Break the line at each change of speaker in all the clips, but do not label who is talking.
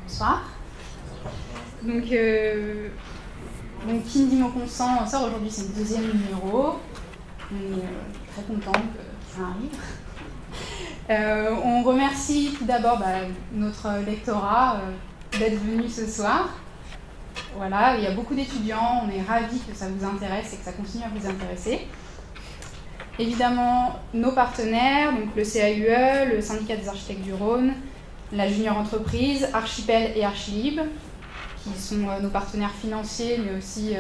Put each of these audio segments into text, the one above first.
Bonsoir. Donc Qui me dit mon consent sort aujourd'hui, c'est le 2e numéro. On est très content que ça arrive. On remercie tout d'abord notre lectorat d'être venu ce soir. Voilà, il y a beaucoup d'étudiants, on est ravis que ça vous intéresse et que ça continue à vous intéresser. Évidemment, nos partenaires, donc le CAUE, le Syndicat des architectes du Rhône, la Junior Entreprise, Archipel et Archilib, qui sont nos partenaires financiers, mais aussi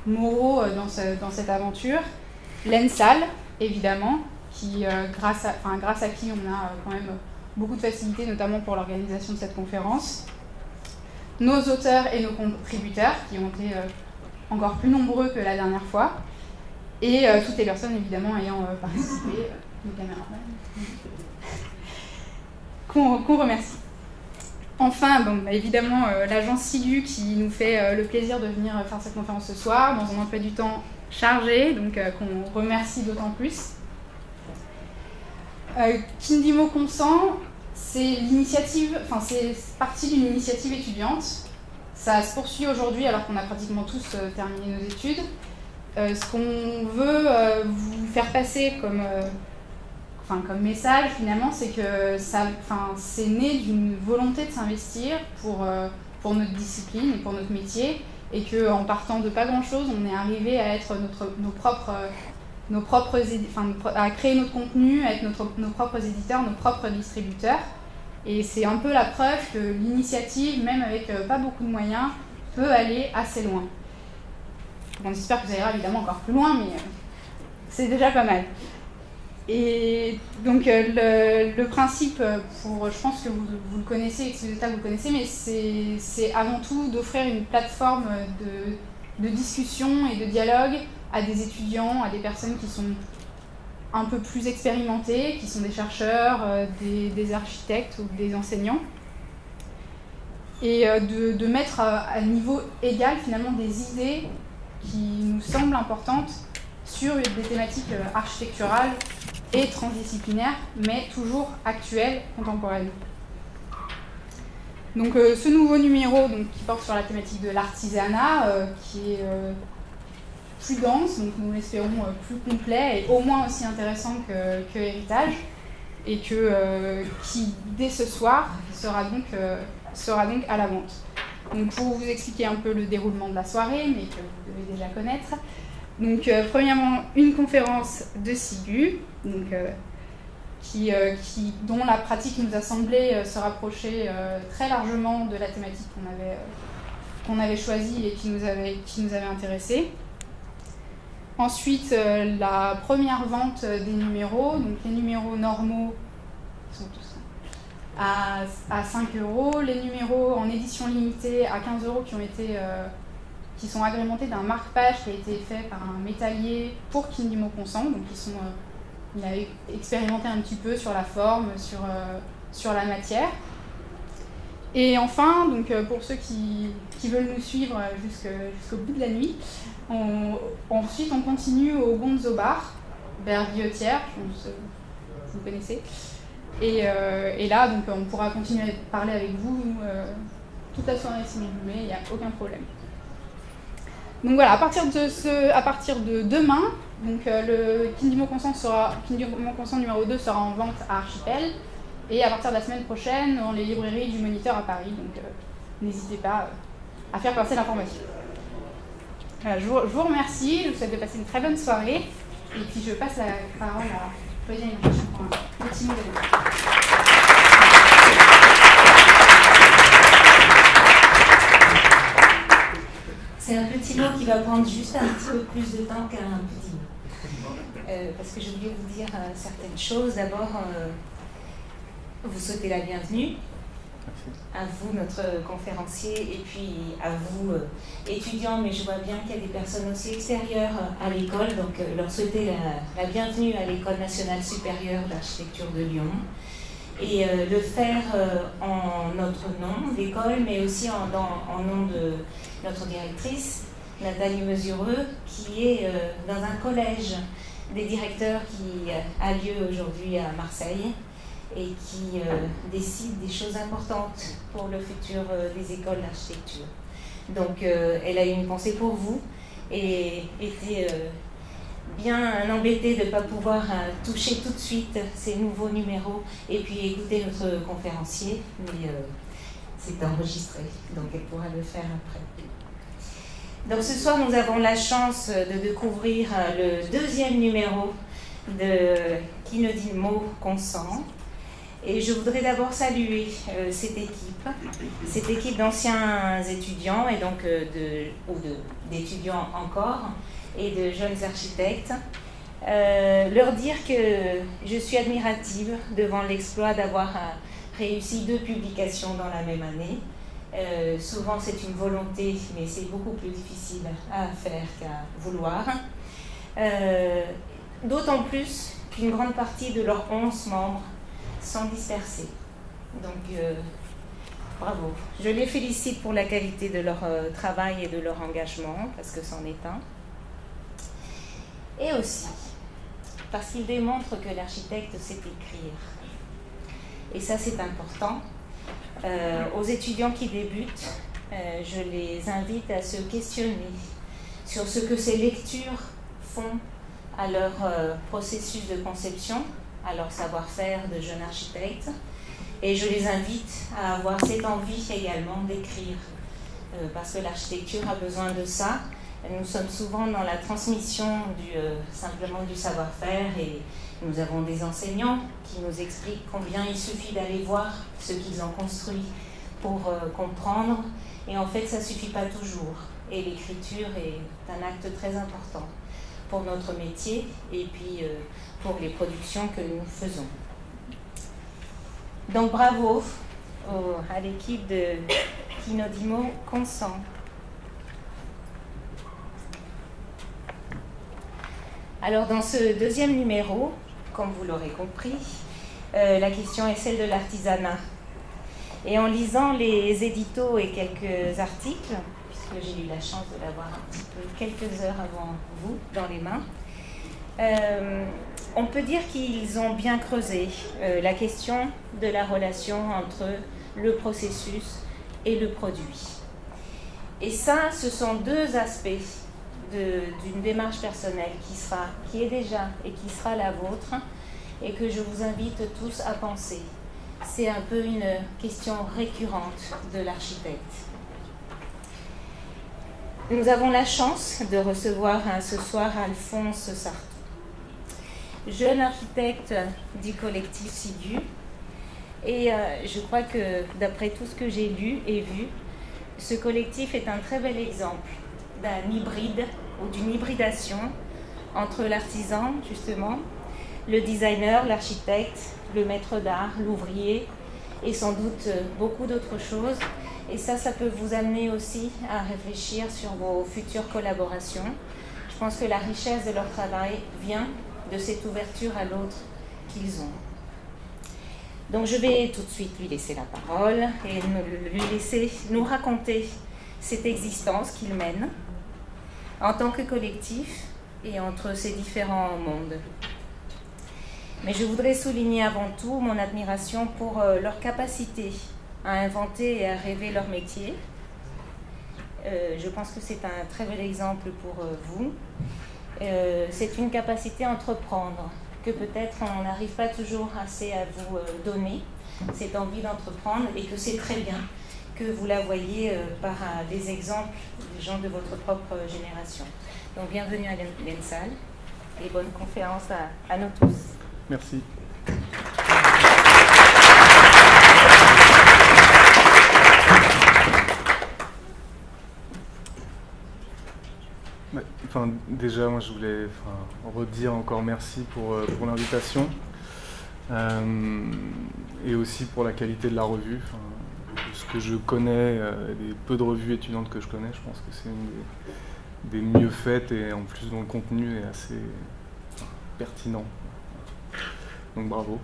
moraux dans cette aventure. L'ENSAL, évidemment, qui, grâce à qui on a quand même beaucoup de facilité, notamment pour l'organisation de cette conférence. Nos auteurs et nos contributeurs, qui ont été encore plus nombreux que la dernière fois. Et toutes les personnes, évidemment, ayant participé, nos caméramans, qu'on remercie. Enfin, évidemment, l'agence SIGU qui nous fait le plaisir de venir faire cette conférence ce soir, dans un emploi du temps chargé, donc qu'on remercie d'autant plus. Kindimo Consent, c'est partie d'une initiative étudiante. Ça se poursuit aujourd'hui alors qu'on a pratiquement tous terminé nos études. Ce qu'on veut vous faire passer comme message finalement, c'est que c'est né d'une volonté de s'investir pour notre discipline et pour notre métier, et qu'en partant de pas grand chose, on est arrivé à être à créer notre contenu, à être nos propres éditeurs, nos propres distributeurs. Et c'est un peu la preuve que l'initiative, même avec pas beaucoup de moyens, peut aller assez loin. On espère que ça ira évidemment encore plus loin, mais c'est déjà pas mal. Et donc le principe, je pense que vous le connaissez et que si vous êtes là, vous le connaissez, mais c'est avant tout d'offrir une plateforme de discussion et de dialogue à des étudiants, à des personnes qui sont un peu plus expérimentés, qui sont des chercheurs, des architectes ou des enseignants, et de mettre à niveau égal finalement des idées qui nous semblent importantes sur des thématiques architecturales et transdisciplinaires, mais toujours actuelles, contemporaines. Donc ce nouveau numéro qui porte sur la thématique de l'artisanat, qui est plus dense, donc nous l'espérons plus complet et au moins aussi intéressant que Héritage, et qui dès ce soir sera donc à la vente. Donc pour vous expliquer un peu le déroulement de la soirée, mais que vous devez déjà connaître. Donc premièrement, une conférence de SIGU, dont la pratique nous a semblé se rapprocher très largement de la thématique qu'on avait choisie et qui nous avait intéressés. Ensuite, la première vente des numéros, donc les numéros normaux sont tous à 5 €, les numéros en édition limitée à 15 € qui sont agrémentés d'un marque-page qui a été fait par un métallier pour Kindimo Consent, donc il a expérimenté un petit peu sur la forme, sur la matière. Et enfin, pour ceux qui veulent nous suivre jusqu'au bout de la nuit, ensuite on continue au Gonzo Bar, vers Guillotière, vous connaissez. Et là, on pourra continuer à parler avec vous toute la soirée si vous voulez, il n'y a aucun problème. Donc voilà, à partir de demain, le Kindimo Consent numéro 2 sera en vente à Archipel, et à partir de la semaine prochaine, dans les librairies du Moniteur à Paris. Donc n'hésitez pas à faire passer l'information. Voilà, je vous remercie, je vous souhaite de passer une très bonne soirée, et puis je passe la parole à Claudia pour un petit mot de
C'est un petit mot qui va prendre juste un petit peu plus de temps qu'un petit mot. Parce que je voulais vous dire certaines choses. D'abord, vous souhaitez la bienvenue à vous, notre conférencier, et puis à vous, étudiants, mais je vois bien qu'il y a des personnes aussi extérieures à l'école, donc leur souhaiter la bienvenue à l'École nationale supérieure d'architecture de Lyon. et le faire en notre nom d'école, mais aussi en nom de notre directrice, Nathalie Mesureux, qui est dans un collège des directeurs qui a lieu aujourd'hui à Marseille et qui décide des choses importantes pour le futur des écoles d'architecture. Donc elle a eu une pensée pour vous et était bien embêtée de ne pas pouvoir toucher tout de suite ces nouveaux numéros et puis écouter notre conférencier, mais c'est enregistré, donc elle pourra le faire après. Donc ce soir, nous avons la chance de découvrir le deuxième numéro de Qui ne dit mot consent. Et je voudrais d'abord saluer cette équipe d'anciens étudiants et donc d'étudiants encore et de jeunes architectes. Leur dire que je suis admirative devant l'exploit d'avoir réussi 2 publications dans la même année. Souvent c'est une volonté, mais c'est beaucoup plus difficile à faire qu'à vouloir. D'autant plus qu'une grande partie de leurs 11 membres sont dispersés. Donc bravo. Je les félicite pour la qualité de leur travail et de leur engagement, parce que c'en est un. Et aussi parce qu'ils démontrent que l'architecte sait écrire. Et ça c'est important. Aux étudiants qui débutent, je les invite à se questionner sur ce que ces lectures font à leur processus de conception, à leur savoir-faire de jeune architecte, et je les invite à avoir cette envie également d'écrire, parce que l'architecture a besoin de ça. Nous sommes souvent dans la transmission simplement du savoir-faire, et nous avons des enseignants qui nous expliquent combien il suffit d'aller voir ce qu'ils ont construit pour comprendre, et en fait ça ne suffit pas toujours, et l'écriture est un acte très important pour notre métier et puis pour les productions que nous faisons. Donc bravo à l'équipe de Qui ne dit mot consent. Alors dans ce deuxième numéro, comme vous l'aurez compris, la question est celle de l'artisanat. Et en lisant les éditos et quelques articles, puisque j'ai eu la chance de l'avoir un petit peu quelques heures avant vous dans les mains, on peut dire qu'ils ont bien creusé la question de la relation entre le processus et le produit. Et ça, ce sont 2 aspects d'une démarche personnelle qui est déjà et qui sera la vôtre, et que je vous invite tous à penser. C'est un peu une question récurrente de l'architecte. Nous avons la chance de recevoir ce soir Alphonse Sartou, jeune architecte du collectif Sigu. Et je crois que d'après tout ce que j'ai lu et vu, ce collectif est un très bel exemple d'un hybride ou d'une hybridation entre l'artisan, justement, le designer, l'architecte, le maître d'art, l'ouvrier et sans doute beaucoup d'autres choses. Et ça peut vous amener aussi à réfléchir sur vos futures collaborations. Je pense que la richesse de leur travail vient de cette ouverture à l'autre qu'ils ont. Donc je vais tout de suite lui laisser la parole et lui laisser nous raconter cette existence qu'il mène en tant que collectif et entre ces différents mondes. Mais je voudrais souligner avant tout mon admiration pour leur capacité à inventer et à rêver leur métier. Je pense que c'est un très bel exemple pour vous. C'est une capacité à entreprendre que peut-être on n'arrive pas toujours assez à vous donner, cette envie d'entreprendre, et que c'est très bien que vous la voyez par des exemples des gens de votre propre génération. Donc bienvenue à l'ENSAL et bonne conférence à nous tous.
Merci. Déjà, moi je voulais redire encore merci pour l'invitation et aussi pour la qualité de la revue. Ce que je connais, des peu de revues étudiantes que je connais, je pense que c'est une des mieux faites, et en plus dont le contenu est assez pertinent. Donc bravo.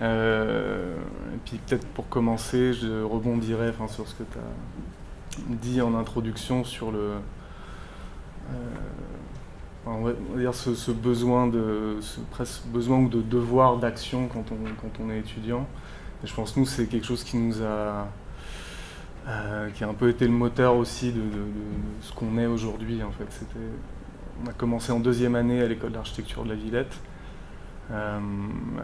Et puis peut-être pour commencer, je rebondirai sur ce que tu as dit en introduction sur le... on va dire ce besoin presque besoin ou de devoir d'action quand on est étudiant. Et je pense que nous, c'est quelque chose qui nous a... qui a un peu été le moteur aussi de ce qu'on est aujourd'hui, en fait. On a commencé en 2e année à l'école d'architecture de la Villette. À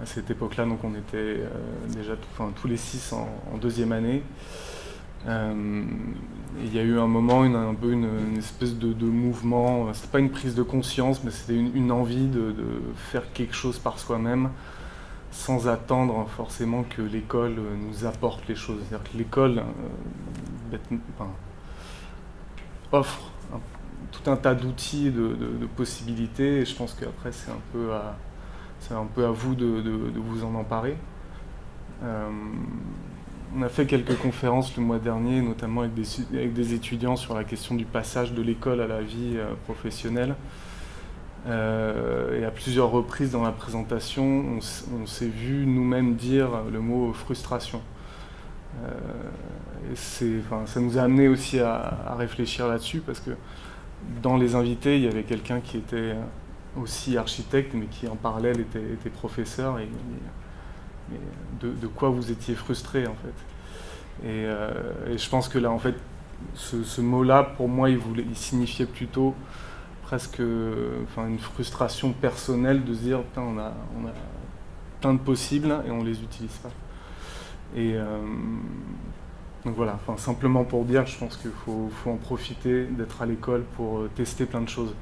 cette époque-là, donc on était déjà tous les 6 en 2e année. Il y a eu un moment, un peu une espèce de mouvement. C'était pas une prise de conscience, mais c'était une envie de faire quelque chose par soi-même, sans attendre forcément que l'école nous apporte les choses. C'est-à-dire que l'école offre tout un tas d'outils, de possibilités, et je pense qu'après c'est un peu à vous de vous en emparer. On a fait quelques conférences le mois dernier, notamment avec des étudiants sur la question du passage de l'école à la vie professionnelle. Et à plusieurs reprises dans la présentation, on s'est vu nous-mêmes dire le mot frustration. Et ça nous a amené aussi à réfléchir là-dessus, parce que dans les invités, il y avait quelqu'un qui était aussi architecte, mais qui en parallèle était professeur. Et de quoi vous étiez frustré, en fait. Et je pense que là, en fait, ce mot-là, pour moi, il signifiait plutôt presque une frustration personnelle de se dire putain, on a plein de possibles et on les utilise pas. Et donc voilà, simplement pour dire, je pense qu'il faut en profiter d'être à l'école pour tester plein de choses.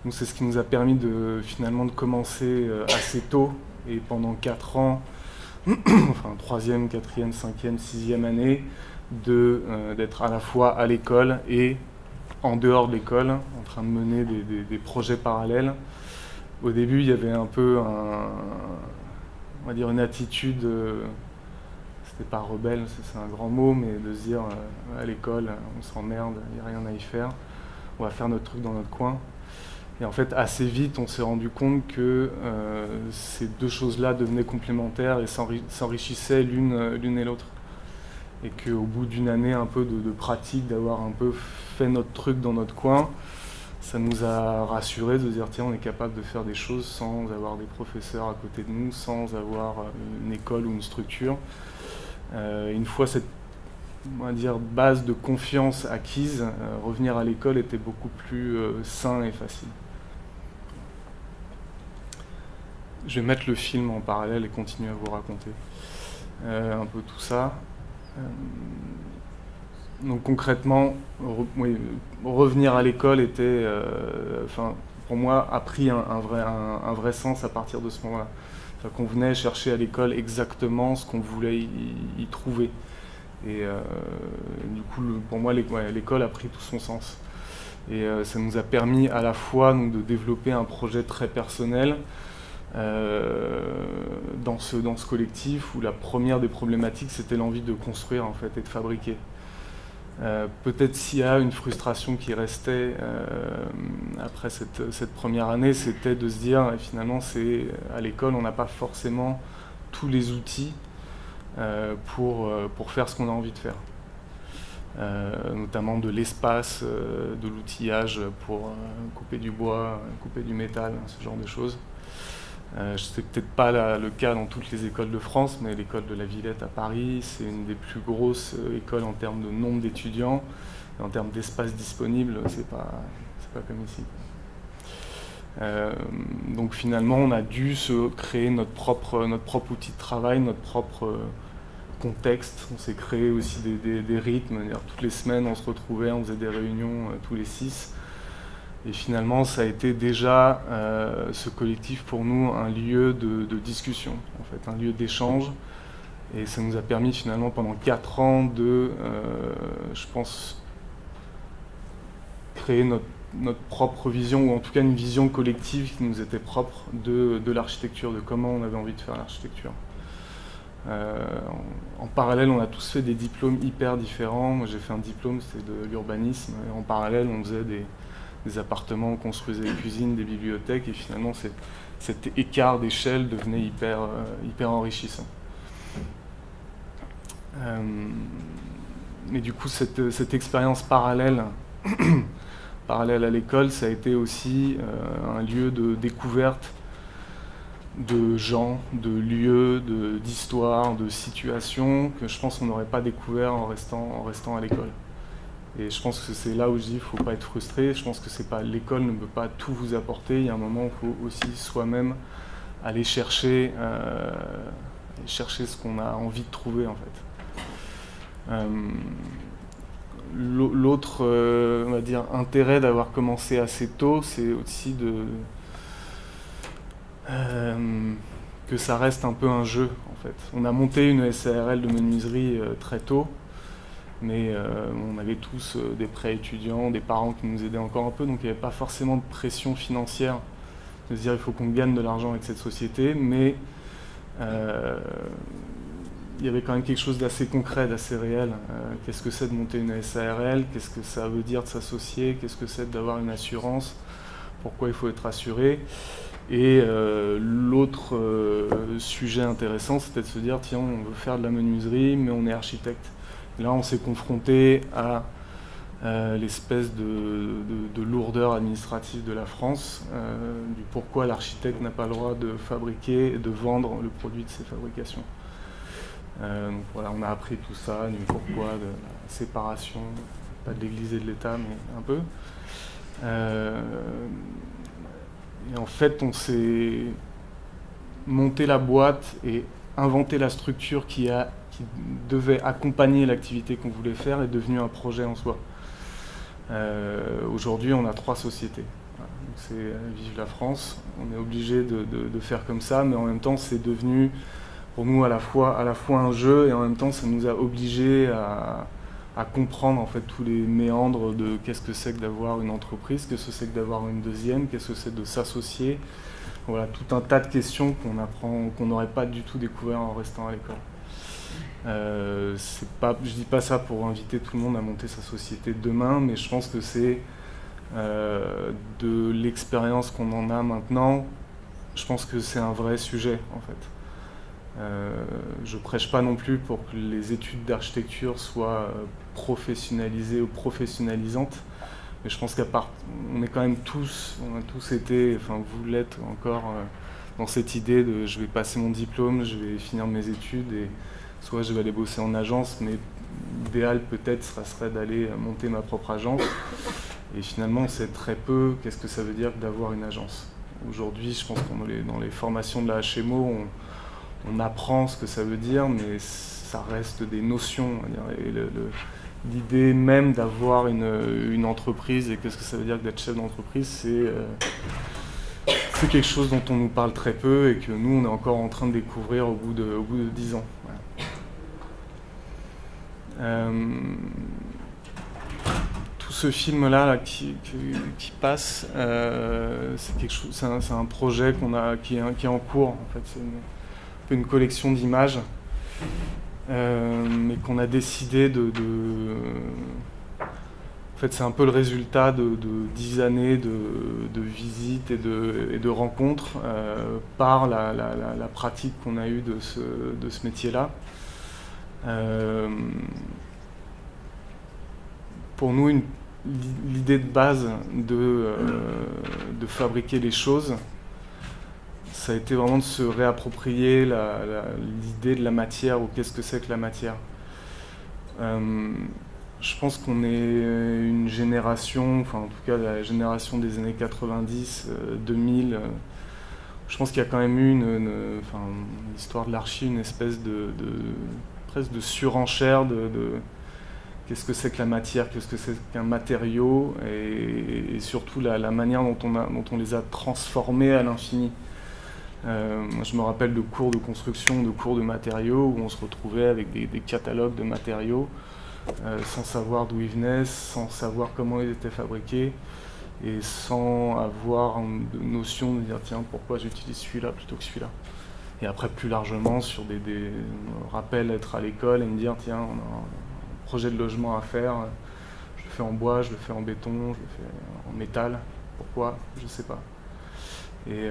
Nous, c'est ce qui nous a permis finalement de commencer assez tôt, et pendant 4 ans, 3e, 4e, 5e, 6e année, d'être à la fois à l'école et en dehors de l'école, en train de mener des projets parallèles. Au début, il y avait un peu on va dire une attitude, c'était pas rebelle, c'est un grand mot, mais de se dire à l'école, on s'emmerde, il n'y a rien à y faire, on va faire notre truc dans notre coin. Et en fait, assez vite, on s'est rendu compte que ces deux choses-là devenaient complémentaires et s'enrichissaient l'une et l'autre. Et qu'au bout d'une année un peu de pratique, d'avoir un peu fait notre truc dans notre coin, ça nous a rassurés de se dire tiens, on est capable de faire des choses sans avoir des professeurs à côté de nous, sans avoir une école ou une structure. Une fois cette, on va dire, base de confiance acquise, revenir à l'école était beaucoup plus sain et facile. Je vais mettre le film en parallèle et continuer à vous raconter un peu tout ça. Donc concrètement, revenir à l'école était, pour moi, a pris un vrai sens à partir de ce moment-là. Qu'on venait chercher à l'école exactement ce qu'on voulait y trouver. Et du coup, pour moi, l'école a pris tout son sens. Et ça nous a permis à la fois de développer un projet très personnel dans ce collectif où la première des problématiques, c'était l'envie de construire en fait, et de fabriquer. Peut-être s'il y a une frustration qui restait après cette première année, c'était de se dire finalement à l'école on n'a pas forcément tous les outils pour faire ce qu'on a envie de faire, notamment de l'espace, de l'outillage pour couper du bois, couper du métal, ce genre de choses. C'est peut-être pas le cas dans toutes les écoles de France, mais l'école de la Villette à Paris, c'est une des plus grosses écoles en termes de nombre d'étudiants, et en termes d'espace disponible, c'est pas comme ici. Donc finalement, on a dû se créer notre propre outil de travail, notre propre contexte. On s'est créé aussi des rythmes, toutes les semaines on se retrouvait, on faisait des réunions tous les 6. Et finalement, ça a été déjà, ce collectif, pour nous, un lieu de discussion, en fait, un lieu d'échange. Et ça nous a permis, finalement, pendant 4 ans, je pense, créer notre propre vision, ou en tout cas une vision collective qui nous était propre de l'architecture, de comment on avait envie de faire l'architecture. En parallèle, on a tous fait des diplômes hyper différents. Moi, j'ai fait un diplôme, c'était de l'urbanisme. Et en parallèle, on faisait des appartements, on construisait des cuisines, des bibliothèques, et finalement cet écart d'échelle devenait hyper enrichissant. Mais du coup, cette expérience parallèle à l'école, ça a été aussi un lieu de découverte de gens, de lieux, d'histoires, de situations que je pense qu'on n'aurait pas découvert en restant à l'école. Et je pense que c'est là où je dis qu'il ne faut pas être frustré. Je pense que l'école ne peut pas tout vous apporter. Il y a un moment où il faut aussi soi-même aller chercher ce qu'on a envie de trouver en fait. L'autre, on va dire, intérêt d'avoir commencé assez tôt, c'est aussi que ça reste un peu un jeu en fait. On a monté une SARL de menuiserie très tôt, mais on avait tous des prêts étudiants, des parents qui nous aidaient encore un peu, donc il n'y avait pas forcément de pression financière de se dire il faut qu'on gagne de l'argent avec cette société, mais il y avait quand même quelque chose d'assez concret, d'assez réel. Qu'est-ce que c'est de monter une SARL? Qu'est-ce que ça veut dire de s'associer? Qu'est-ce que c'est d'avoir une assurance? Pourquoi il faut être assuré? Et l'autre sujet intéressant, c'était de se dire, tiens, on veut faire de la menuiserie, mais on est architecte. Là, on s'est confronté à l'espèce de lourdeur administrative de la France, du pourquoi l'architecte n'a pas le droit de fabriquer et de vendre le produit de ses fabrications. Donc voilà, on a appris tout ça, du pourquoi de la séparation, pas de l'Église et de l'État, mais un peu. Et en fait, on s'est monté la boîte et inventé la structure qui devait accompagner l'activité qu'on voulait faire est devenu un projet en soi. Aujourd'hui, on a 3 sociétés. Voilà. C'est Vive la France. On est obligé de faire comme ça, mais en même temps, c'est devenu pour nous à la fois un jeu, et en même temps, ça nous a obligés à comprendre en fait tous les méandres de qu'est-ce que c'est que d'avoir une entreprise, qu'est-ce que c'est que d'avoir une deuxième, qu'est-ce que c'est de s'associer. Voilà, tout un tas de questions qu'on n'aurait pas du tout découvert en restant à l'école. Je dis pas ça pour inviter tout le monde à monter sa société demain, mais je pense que c'est de l'expérience qu'on en a maintenant, je pense que c'est un vrai sujet en fait. Je prêche pas non plus pour que les études d'architecture soient professionnalisées ou professionnalisantes, mais je pense on est quand même on a tous été, enfin vous l'êtes encore, dans cette idée de je vais passer mon diplôme, je vais finir mes études et soit je vais aller bosser en agence, mais l'idéal peut-être serait d'aller monter ma propre agence. Et finalement on sait très peu qu'est-ce que ça veut dire d'avoir une agence. Aujourd'hui, je pense qu'on dans les formations de la HMO, on apprend ce que ça veut dire, mais ça reste des notions. Et l'idée même d'avoir une entreprise et qu'est-ce que ça veut dire d'être chef d'entreprise, c'est quelque chose dont on nous parle très peu et que nous, on est encore en train de découvrir au bout de 10 ans. Voilà. Tout ce film-là qui passe, c'est un projet qui est en cours. En fait, c'est une collection d'images, mais qu'on a décidé En fait, c'est un peu le résultat de 10 années de visites et de rencontres par la pratique qu'on a eue de ce métier-là. Pour nous, l'idée de base de fabriquer les choses, ça a été vraiment de se réapproprier l'idée de la matière, ou qu'est-ce que c'est que la matière. Je pense qu'on est une génération, enfin en tout cas la génération des années 90, 2000, je pense qu'il y a quand même eu l'histoire de l'archi, une espèce presque de surenchère de qu'est-ce que c'est que la matière, qu'est-ce que c'est qu'un matériau, et surtout la manière dont on les a transformés à l'infini. Moi, je me rappelle de cours de construction, de cours de matériaux, où on se retrouvait avec des catalogues de matériaux, sans savoir d'où ils venaient, sans savoir comment ils étaient fabriqués, et sans avoir une notion de dire tiens, pourquoi j'utilise celui-là plutôt que celui-là. Et après, plus largement, sur des rappels être à l'école et me dire tiens, on a un projet de logement à faire, je fais en bois, je le fais en béton, je le fais en métal. Pourquoi? Je ne sais pas. Et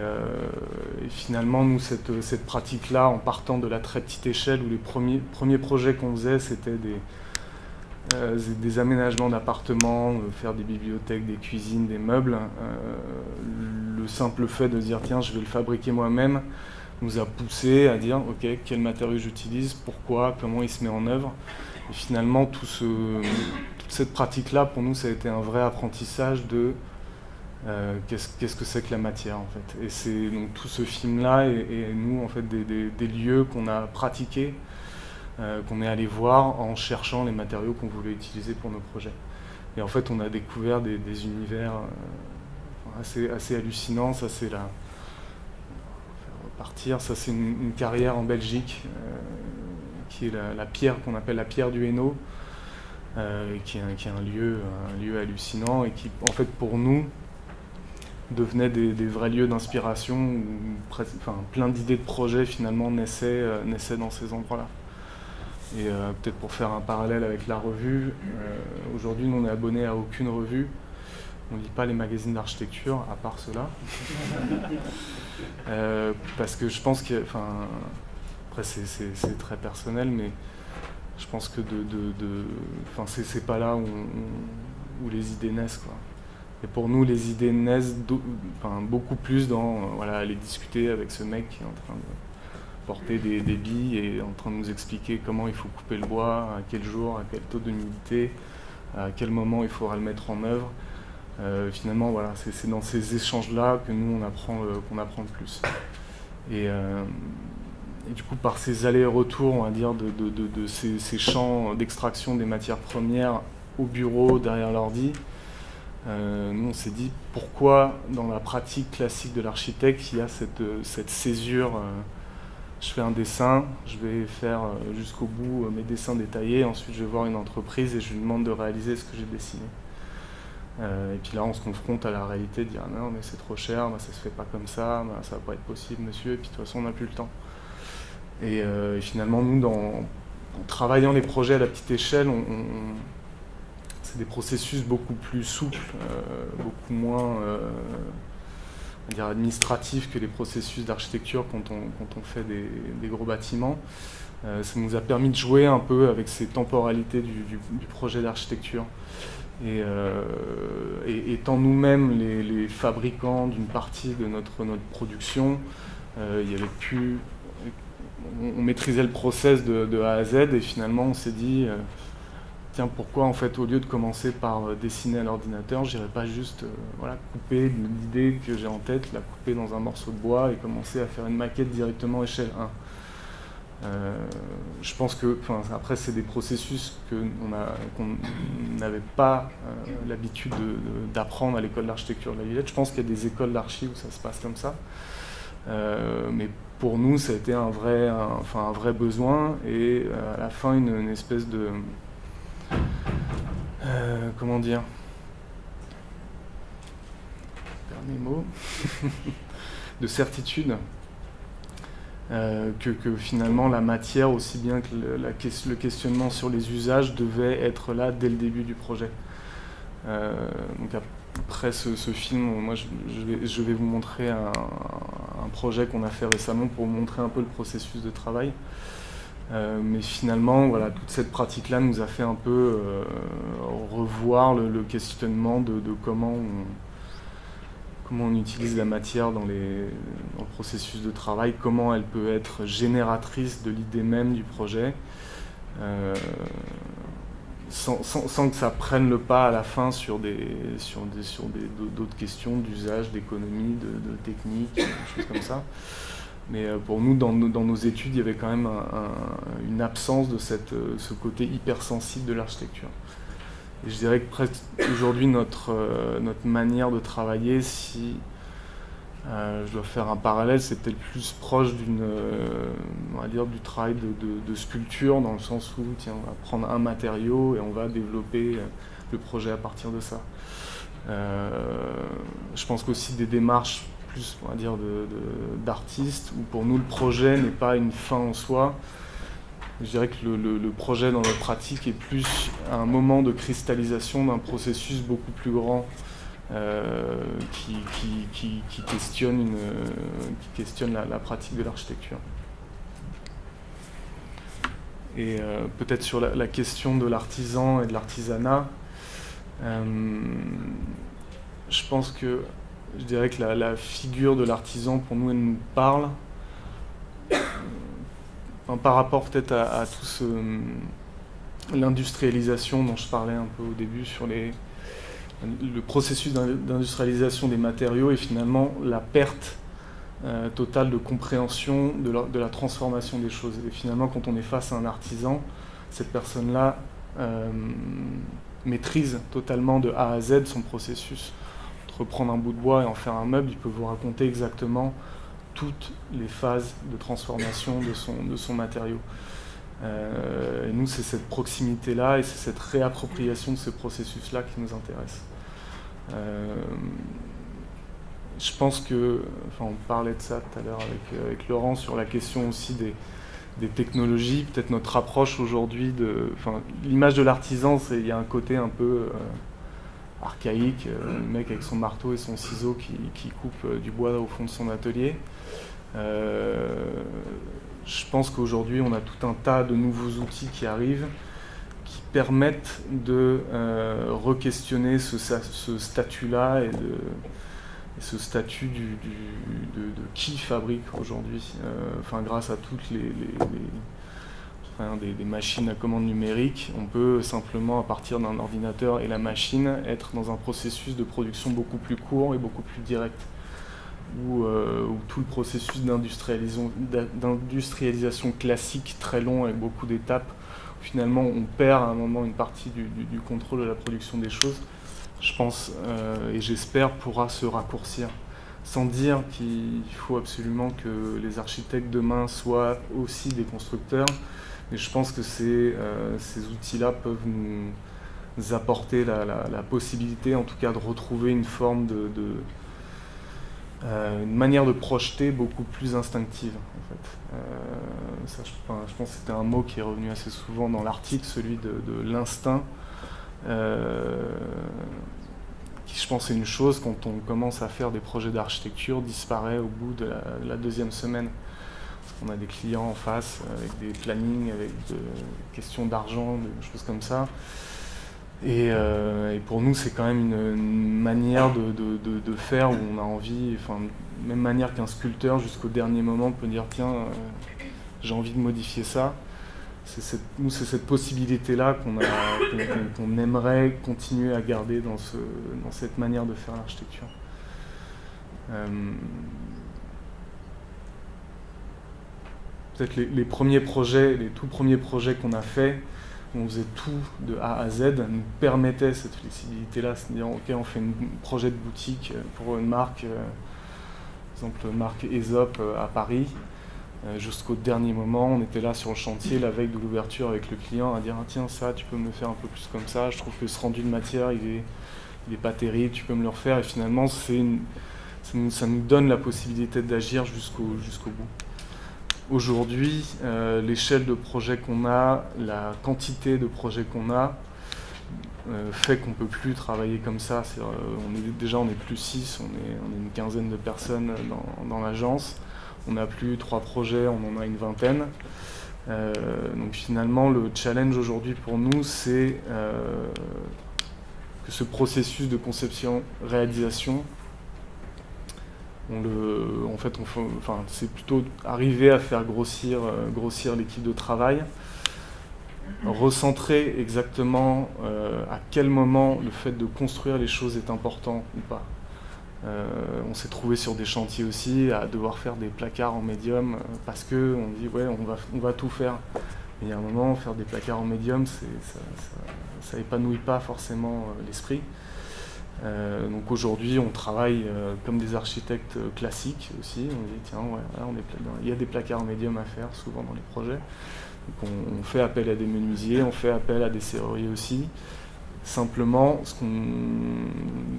finalement, nous, cette pratique-là, en partant de la très petite échelle, où les premiers projets qu'on faisait, c'était des aménagements d'appartements, faire des bibliothèques, des cuisines, des meubles. Le simple fait de dire, tiens, je vais le fabriquer moi-même, nous a poussé à dire, ok, quel matériau j'utilise, pourquoi, comment il se met en œuvre. Et finalement, toute cette pratique-là, pour nous, ça a été un vrai apprentissage de qu'est-ce que c'est que la matière, en fait. Et c'est donc tout ce film-là et nous, en fait, des lieux qu'on a pratiqués, qu'on est allé voir en cherchant les matériaux qu'on voulait utiliser pour nos projets. Et en fait, on a découvert des univers assez hallucinants. Ça, c'est là. Repartir. Ça, c'est une carrière en Belgique, qui est la pierre qu'on appelle la pierre du Hainaut, qui est un lieu hallucinant et qui, en fait, pour nous, devenaient des vrais lieux d'inspiration où plein d'idées de projets finalement naissaient dans ces endroits-là. Et peut-être pour faire un parallèle avec la revue, aujourd'hui nous on est abonné à aucune revue, on ne lit pas les magazines d'architecture à part ceux-là. Parce que je pense que, après c'est très personnel, mais je pense que c'est pas là où les idées naissent, quoi. Et pour nous, les idées naissent beaucoup plus dans aller discuter avec ce mec qui est en train de porter des billes et en train de nous expliquer comment il faut couper le bois, à quel jour, à quel taux d'humidité, à quel moment il faudra le mettre en œuvre. Finalement, voilà, c'est dans ces échanges-là que nous, qu'on apprend le plus. Et du coup, par ces allers-retours, on va dire, de ces champs d'extraction des matières premières au bureau, derrière l'ordi, nous on s'est dit pourquoi dans la pratique classique de l'architecte il y a cette césure, je fais un dessin, je vais faire jusqu'au bout mes dessins détaillés, ensuite je vais voir une entreprise et je lui demande de réaliser ce que j'ai dessiné. Et puis là on se confronte à la réalité de dire non mais c'est trop cher, ça se fait pas comme ça, ça va pas être possible monsieur, et puis de toute façon on n'a plus le temps. Et finalement nous en travaillant les projets à la petite échelle, c'est des processus beaucoup plus souples, beaucoup moins administratifs que les processus d'architecture quand on fait des gros bâtiments. Ça nous a permis de jouer un peu avec ces temporalités du projet d'architecture. Et étant nous-mêmes les fabricants d'une partie de notre production, il y avait on maîtrisait le process de A à Z et finalement on s'est dit tiens, pourquoi en fait au lieu de commencer par dessiner à l'ordinateur, j'irais pas juste couper l'idée que j'ai en tête, la couper dans un morceau de bois et commencer à faire une maquette directement échelle 1. Je pense que, après c'est des processus qu'on n'avait pas l'habitude d'apprendre à l'école d'architecture de la Villette. Je pense qu'il y a des écoles d'archi où ça se passe comme ça. Mais pour nous, ça a été un vrai besoin et à la fin une espèce de comment dire, dernier mot, de certitude que finalement la matière, aussi bien que le questionnement sur les usages, devait être là dès le début du projet. Donc après ce film, moi je vais vous montrer un projet qu'on a fait récemment pour vous montrer un peu le processus de travail. Mais finalement, toute cette pratique-là nous a fait un peu revoir le questionnement de comment on utilise la matière dans le processus de travail, comment elle peut être génératrice de l'idée même du projet, sans que ça prenne le pas à la fin sur d'autres questions d'usage, d'économie, de technique, des choses comme ça. Mais pour nous, dans nos études, il y avait quand même une absence de ce côté hypersensible de l'architecture. Et je dirais que presque aujourd'hui, notre manière de travailler, si je dois faire un parallèle, c'est peut-être plus proche on va dire, du travail de sculpture, dans le sens où, tiens, on va prendre un matériau et on va développer le projet à partir de ça. Je pense qu'aussi des démarches plus, on va dire, d'artistes, où pour nous le projet n'est pas une fin en soi. Je dirais que le projet dans notre pratique est plus un moment de cristallisation d'un processus beaucoup plus grand qui questionne la pratique de l'architecture. Et peut-être sur la question de l'artisan et de l'artisanat, je pense que je dirais que la figure de l'artisan, pour nous, elle nous parle. Par rapport peut-être à tout l'industrialisation dont je parlais un peu au début sur le processus d'industrialisation des matériaux et finalement la perte totale de compréhension de la transformation des choses. Et finalement, quand on est face à un artisan, cette personne-là maîtrise totalement de A à Z son processus. Entre prendre un bout de bois et en faire un meuble, il peut vous raconter exactement toutes les phases de transformation de son matériau. Et nous, c'est cette proximité-là et c'est cette réappropriation de ce processus-là qui nous intéresse. Je pense que, on parlait de ça tout à l'heure avec Laurent sur la question aussi des technologies, peut-être notre approche aujourd'hui l'image de l'artisan, il y a un côté un peu archaïque, le mec avec son marteau et son ciseau qui coupe du bois au fond de son atelier. Je pense qu'aujourd'hui on a tout un tas de nouveaux outils qui arrivent qui permettent de re-questionner ce statut-là et ce statut de qui fabrique aujourd'hui, grâce à toutes des machines à commande numérique, on peut simplement, à partir d'un ordinateur et la machine, être dans un processus de production beaucoup plus court et beaucoup plus direct, où tout le processus d'industrialisation classique, très long, avec beaucoup d'étapes, finalement on perd à un moment une partie du contrôle de la production des choses, je pense, et j'espère, pourra se raccourcir. Sans dire qu'il faut absolument que les architectes demain soient aussi des constructeurs, mais je pense que ces outils-là peuvent nous apporter la possibilité, en tout cas, de retrouver une forme une manière de projeter beaucoup plus instinctive, en fait. Ça, je pense que c'était un mot qui est revenu assez souvent dans l'article, celui de l'instinct. Qui, je pense, est une chose, quand on commence à faire des projets d'architecture, disparaît au bout de la deuxième semaine. Parce qu'on a des clients en face, avec des plannings, avec des questions d'argent, des choses comme ça. Et pour nous, c'est quand même une manière de faire où on a envie, même manière qu'un sculpteur, jusqu'au dernier moment, peut dire tiens, j'ai envie de modifier ça. Nous, c'est cette possibilité-là qu'on aimerait continuer à garder dans cette manière de faire l'architecture. Peut-être les premiers projets, les tout premiers projets qu'on a faits, où on faisait tout de A à Z, nous permettaient cette flexibilité-là, c'est-à-dire ok, on fait un projet de boutique pour une marque, par exemple marque Aesop à Paris. Jusqu'au dernier moment, on était là sur le chantier la veille de l'ouverture avec le client à dire ah, tiens, ça tu peux me le faire un peu plus comme ça, je trouve que ce rendu de matière il est pas terrible, tu peux me le refaire, et finalement ça nous donne la possibilité d'agir jusqu'au bout. Aujourd'hui, l'échelle de projet qu'on a, la quantité de projets qu'on a fait qu'on ne peut plus travailler comme ça. On est plus 6, on est une quinzaine de personnes dans l'agence. On n'a plus 3 projets, on en a une vingtaine. Donc finalement, le challenge aujourd'hui pour nous, c'est que ce processus de conception-réalisation, c'est plutôt arriver à faire grossir l'équipe de travail, recentrer exactement à quel moment le fait de construire les choses est important ou pas. On s'est trouvé sur des chantiers aussi à devoir faire des placards en médium parce que on dit ouais on va tout faire. Mais il y a un moment, faire des placards en médium, ça épanouit pas forcément l'esprit. Donc aujourd'hui on travaille comme des architectes classiques aussi. On dit tiens il y a des placards en médium à faire souvent dans les projets. Donc on fait appel à des menuisiers, on fait appel à des serruriers aussi. Simplement,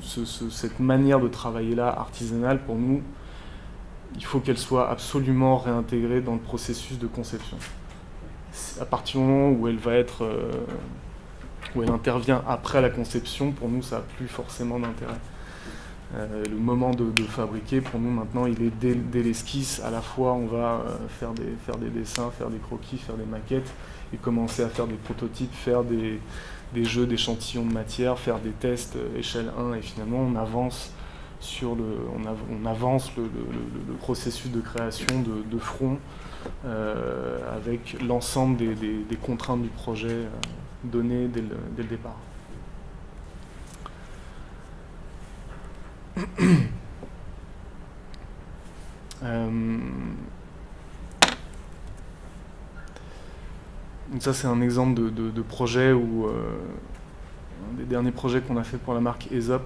cette manière de travailler là, artisanale, pour nous, il faut qu'elle soit absolument réintégrée dans le processus de conception. à partir du moment où elle va être, où elle intervient après la conception, pour nous ça n'a plus forcément d'intérêt. Le moment de fabriquer, pour nous maintenant, il est dès l'esquisse. À la fois, on va faire des dessins, faire des croquis, faire des maquettes, et commencer à faire des prototypes, faire des jeux d'échantillons de matière, faire des tests échelle 1, et finalement on avance on avance le processus de création de front avec l'ensemble des contraintes du projet données dès le départ. Donc ça c'est un exemple de projet où un des derniers projets qu'on a fait pour la marque Aesop,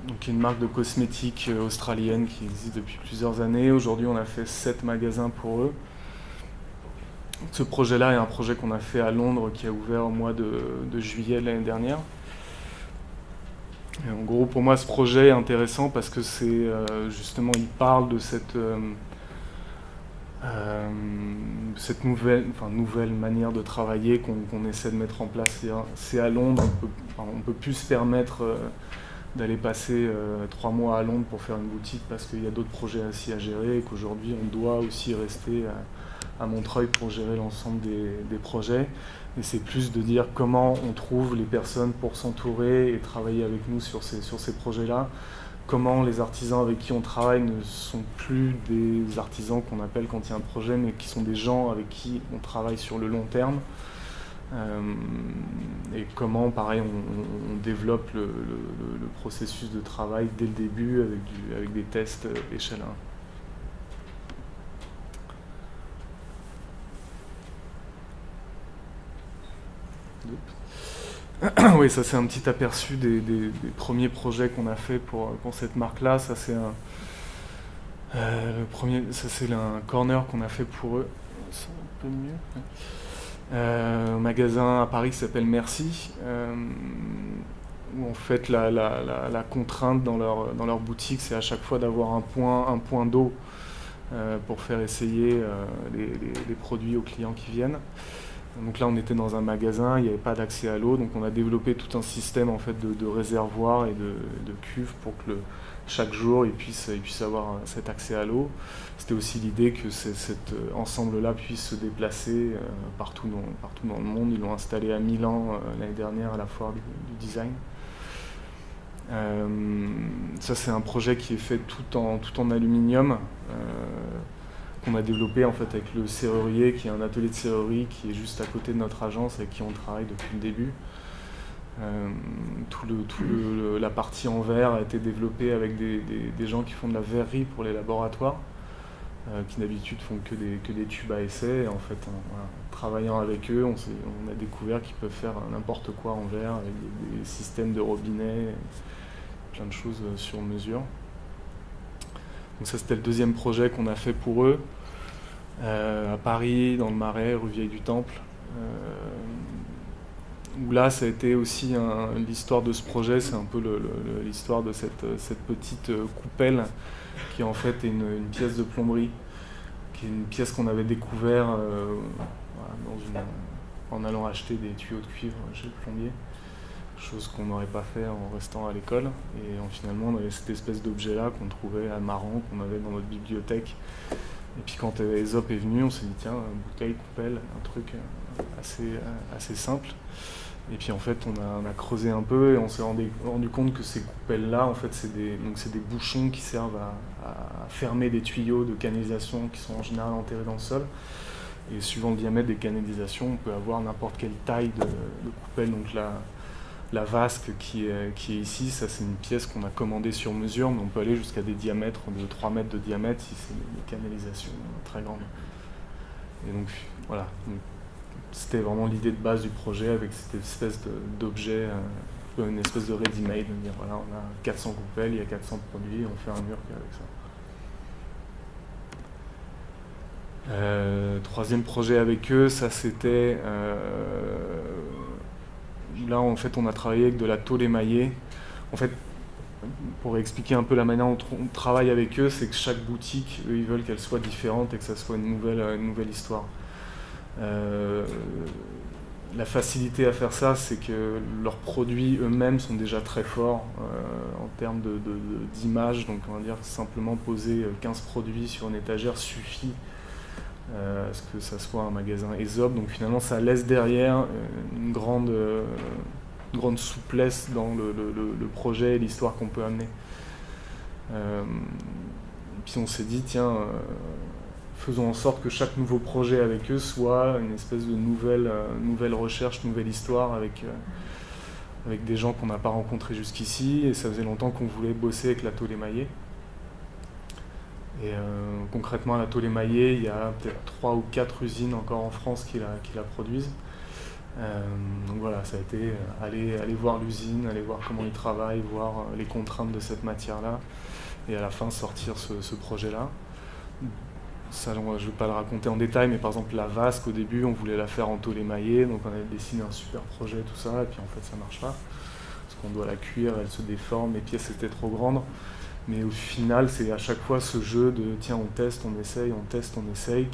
donc une marque de cosmétiques australienne qui existe depuis plusieurs années. Aujourd'hui on a fait 7 magasins pour eux. Ce projet-là est un projet qu'on a fait à Londres qui a ouvert au mois de juillet de l'année dernière. Et en gros, pour moi, ce projet est intéressant parce que c'est justement, il parle de cette nouvelle manière de travailler qu'on essaie de mettre en place. C'est à Londres, on peut plus se permettre d'aller passer 3 mois à Londres pour faire une boutique parce qu'il y a d'autres projets assis à gérer et qu'aujourd'hui, on doit aussi rester à Montreuil pour gérer l'ensemble des projets. Et c'est plus de dire comment on trouve les personnes pour s'entourer et travailler avec nous sur ces projets-là. Comment les artisans avec qui on travaille ne sont plus des artisans qu'on appelle quand il y a un projet, mais qui sont des gens avec qui on travaille sur le long terme. Et comment, pareil, on développe le processus de travail dès le début avec des tests échelle 1. Oui, ça c'est un petit aperçu des premiers projets qu'on a fait pour cette marque-là. Ça c'est un corner qu'on a fait pour eux. C'est un peu mieux. Un magasin à Paris qui s'appelle Merci, où en fait la contrainte dans leur boutique, c'est à chaque fois d'avoir un point d'eau pour faire essayer les produits aux clients qui viennent. Donc là, on était dans un magasin, il n'y avait pas d'accès à l'eau, donc on a développé tout un système en fait de réservoirs et de cuves pour que chaque jour, ils puissent avoir cet accès à l'eau. C'était aussi l'idée que cet ensemble-là puisse se déplacer partout dans le monde. Ils l'ont installé à Milan l'année dernière à la foire du design. Ça, c'est un projet qui est fait tout en aluminium. Qu'on a développé en fait avec le serrurier, qui est un atelier de serrurerie qui est juste à côté de notre agence avec qui on travaille depuis le début. La partie en verre a été développée avec des gens qui font de la verrerie pour les laboratoires, qui d'habitude font que des tubes à essai. Et en fait, en travaillant avec eux, on a découvert qu'ils peuvent faire n'importe quoi en verre avec des systèmes de robinet, plein de choses sur mesure. Donc ça, c'était le deuxième projet qu'on a fait pour eux, à Paris, dans le Marais, rue Vieille du Temple. Où là, ça a été aussi l'histoire de ce projet, c'est un peu l'histoire de cette petite coupelle qui en fait est une pièce de plomberie, qui est une pièce qu'on avait découvert en allant acheter des tuyaux de cuivre chez le plombier. Chose qu'on n'aurait pas fait en restant à l'école. Et finalement, on avait cette espèce d'objet-là qu'on trouvait marrant, qu'on avait dans notre bibliothèque. Et puis quand Aesop est venu, on s'est dit, tiens, bouteille, coupelle, un truc assez simple. Et puis en fait, on a creusé un peu et on s'est rendu compte que ces coupelles-là, en fait, c'est des bouchons qui servent à fermer des tuyaux de canalisation qui sont en général enterrés dans le sol. Et suivant le diamètre des canalisations, on peut avoir n'importe quelle taille de coupelle. Donc la vasque qui est ici, ça c'est une pièce qu'on a commandée sur mesure, mais on peut aller jusqu'à des diamètres de 3 mètres de diamètre si c'est des canalisations très grandes. Et donc voilà, c'était vraiment l'idée de base du projet avec cette espèce d'objet, une espèce de ready-made, de dire voilà, on a 400 coupelles, il y a 400 produits, on fait un mur avec ça. Troisième projet avec eux, ça c'était... Là, en fait, on a travaillé avec de la tôle émaillée. En fait, pour expliquer un peu la manière dont on travaille avec eux, c'est que chaque boutique, eux, ils veulent qu'elle soit différente et que ça soit une nouvelle histoire. La facilité à faire ça, c'est que leurs produits eux-mêmes sont déjà très forts en termes d'image. Donc on va dire que simplement poser 15 produits sur une étagère suffit à ce que ça soit un magasin Aesop. Donc finalement ça laisse derrière une grande souplesse dans le projet et l'histoire qu'on peut amener. Puis on s'est dit, tiens, faisons en sorte que chaque nouveau projet avec eux soit une espèce de nouvelle recherche, nouvelle histoire avec des gens qu'on n'a pas rencontrés jusqu'ici. Et ça faisait longtemps qu'on voulait bosser avec l'Atelier Maillet. Et concrètement, à l'Atelier Maillet, il y a peut-être 3 ou 4 usines encore en France qui la produisent. Donc voilà, ça a été aller voir l'usine, aller voir comment ils travaillent, voir les contraintes de cette matière-là, et à la fin sortir ce projet-là. Ça, je ne vais pas le raconter en détail, mais par exemple la vasque, au début, on voulait la faire en tôle émaillée, donc on avait dessiné un super projet, tout ça, et puis en fait ça ne marche pas, parce qu'on doit la cuire, elle se déforme, les pièces étaient trop grandes. Mais au final, c'est à chaque fois ce jeu de tiens, on teste, on essaye, on teste, on essaye,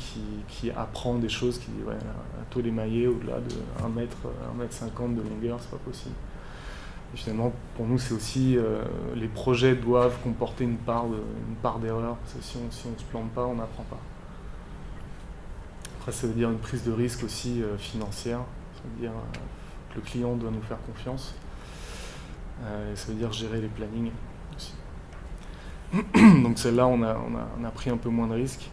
qui apprend des choses, qui dit ouais, la tôle émaillée au-delà de 1 mètre 50 de longueur, c'est pas possible. Et finalement, pour nous, c'est aussi les projets doivent comporter une part d'erreur, parce que si on se plante pas, on n'apprend pas. Après, ça veut dire une prise de risque aussi financière, ça veut dire que le client doit nous faire confiance, et ça veut dire gérer les plannings aussi. Donc celle-là, on a pris un peu moins de risques.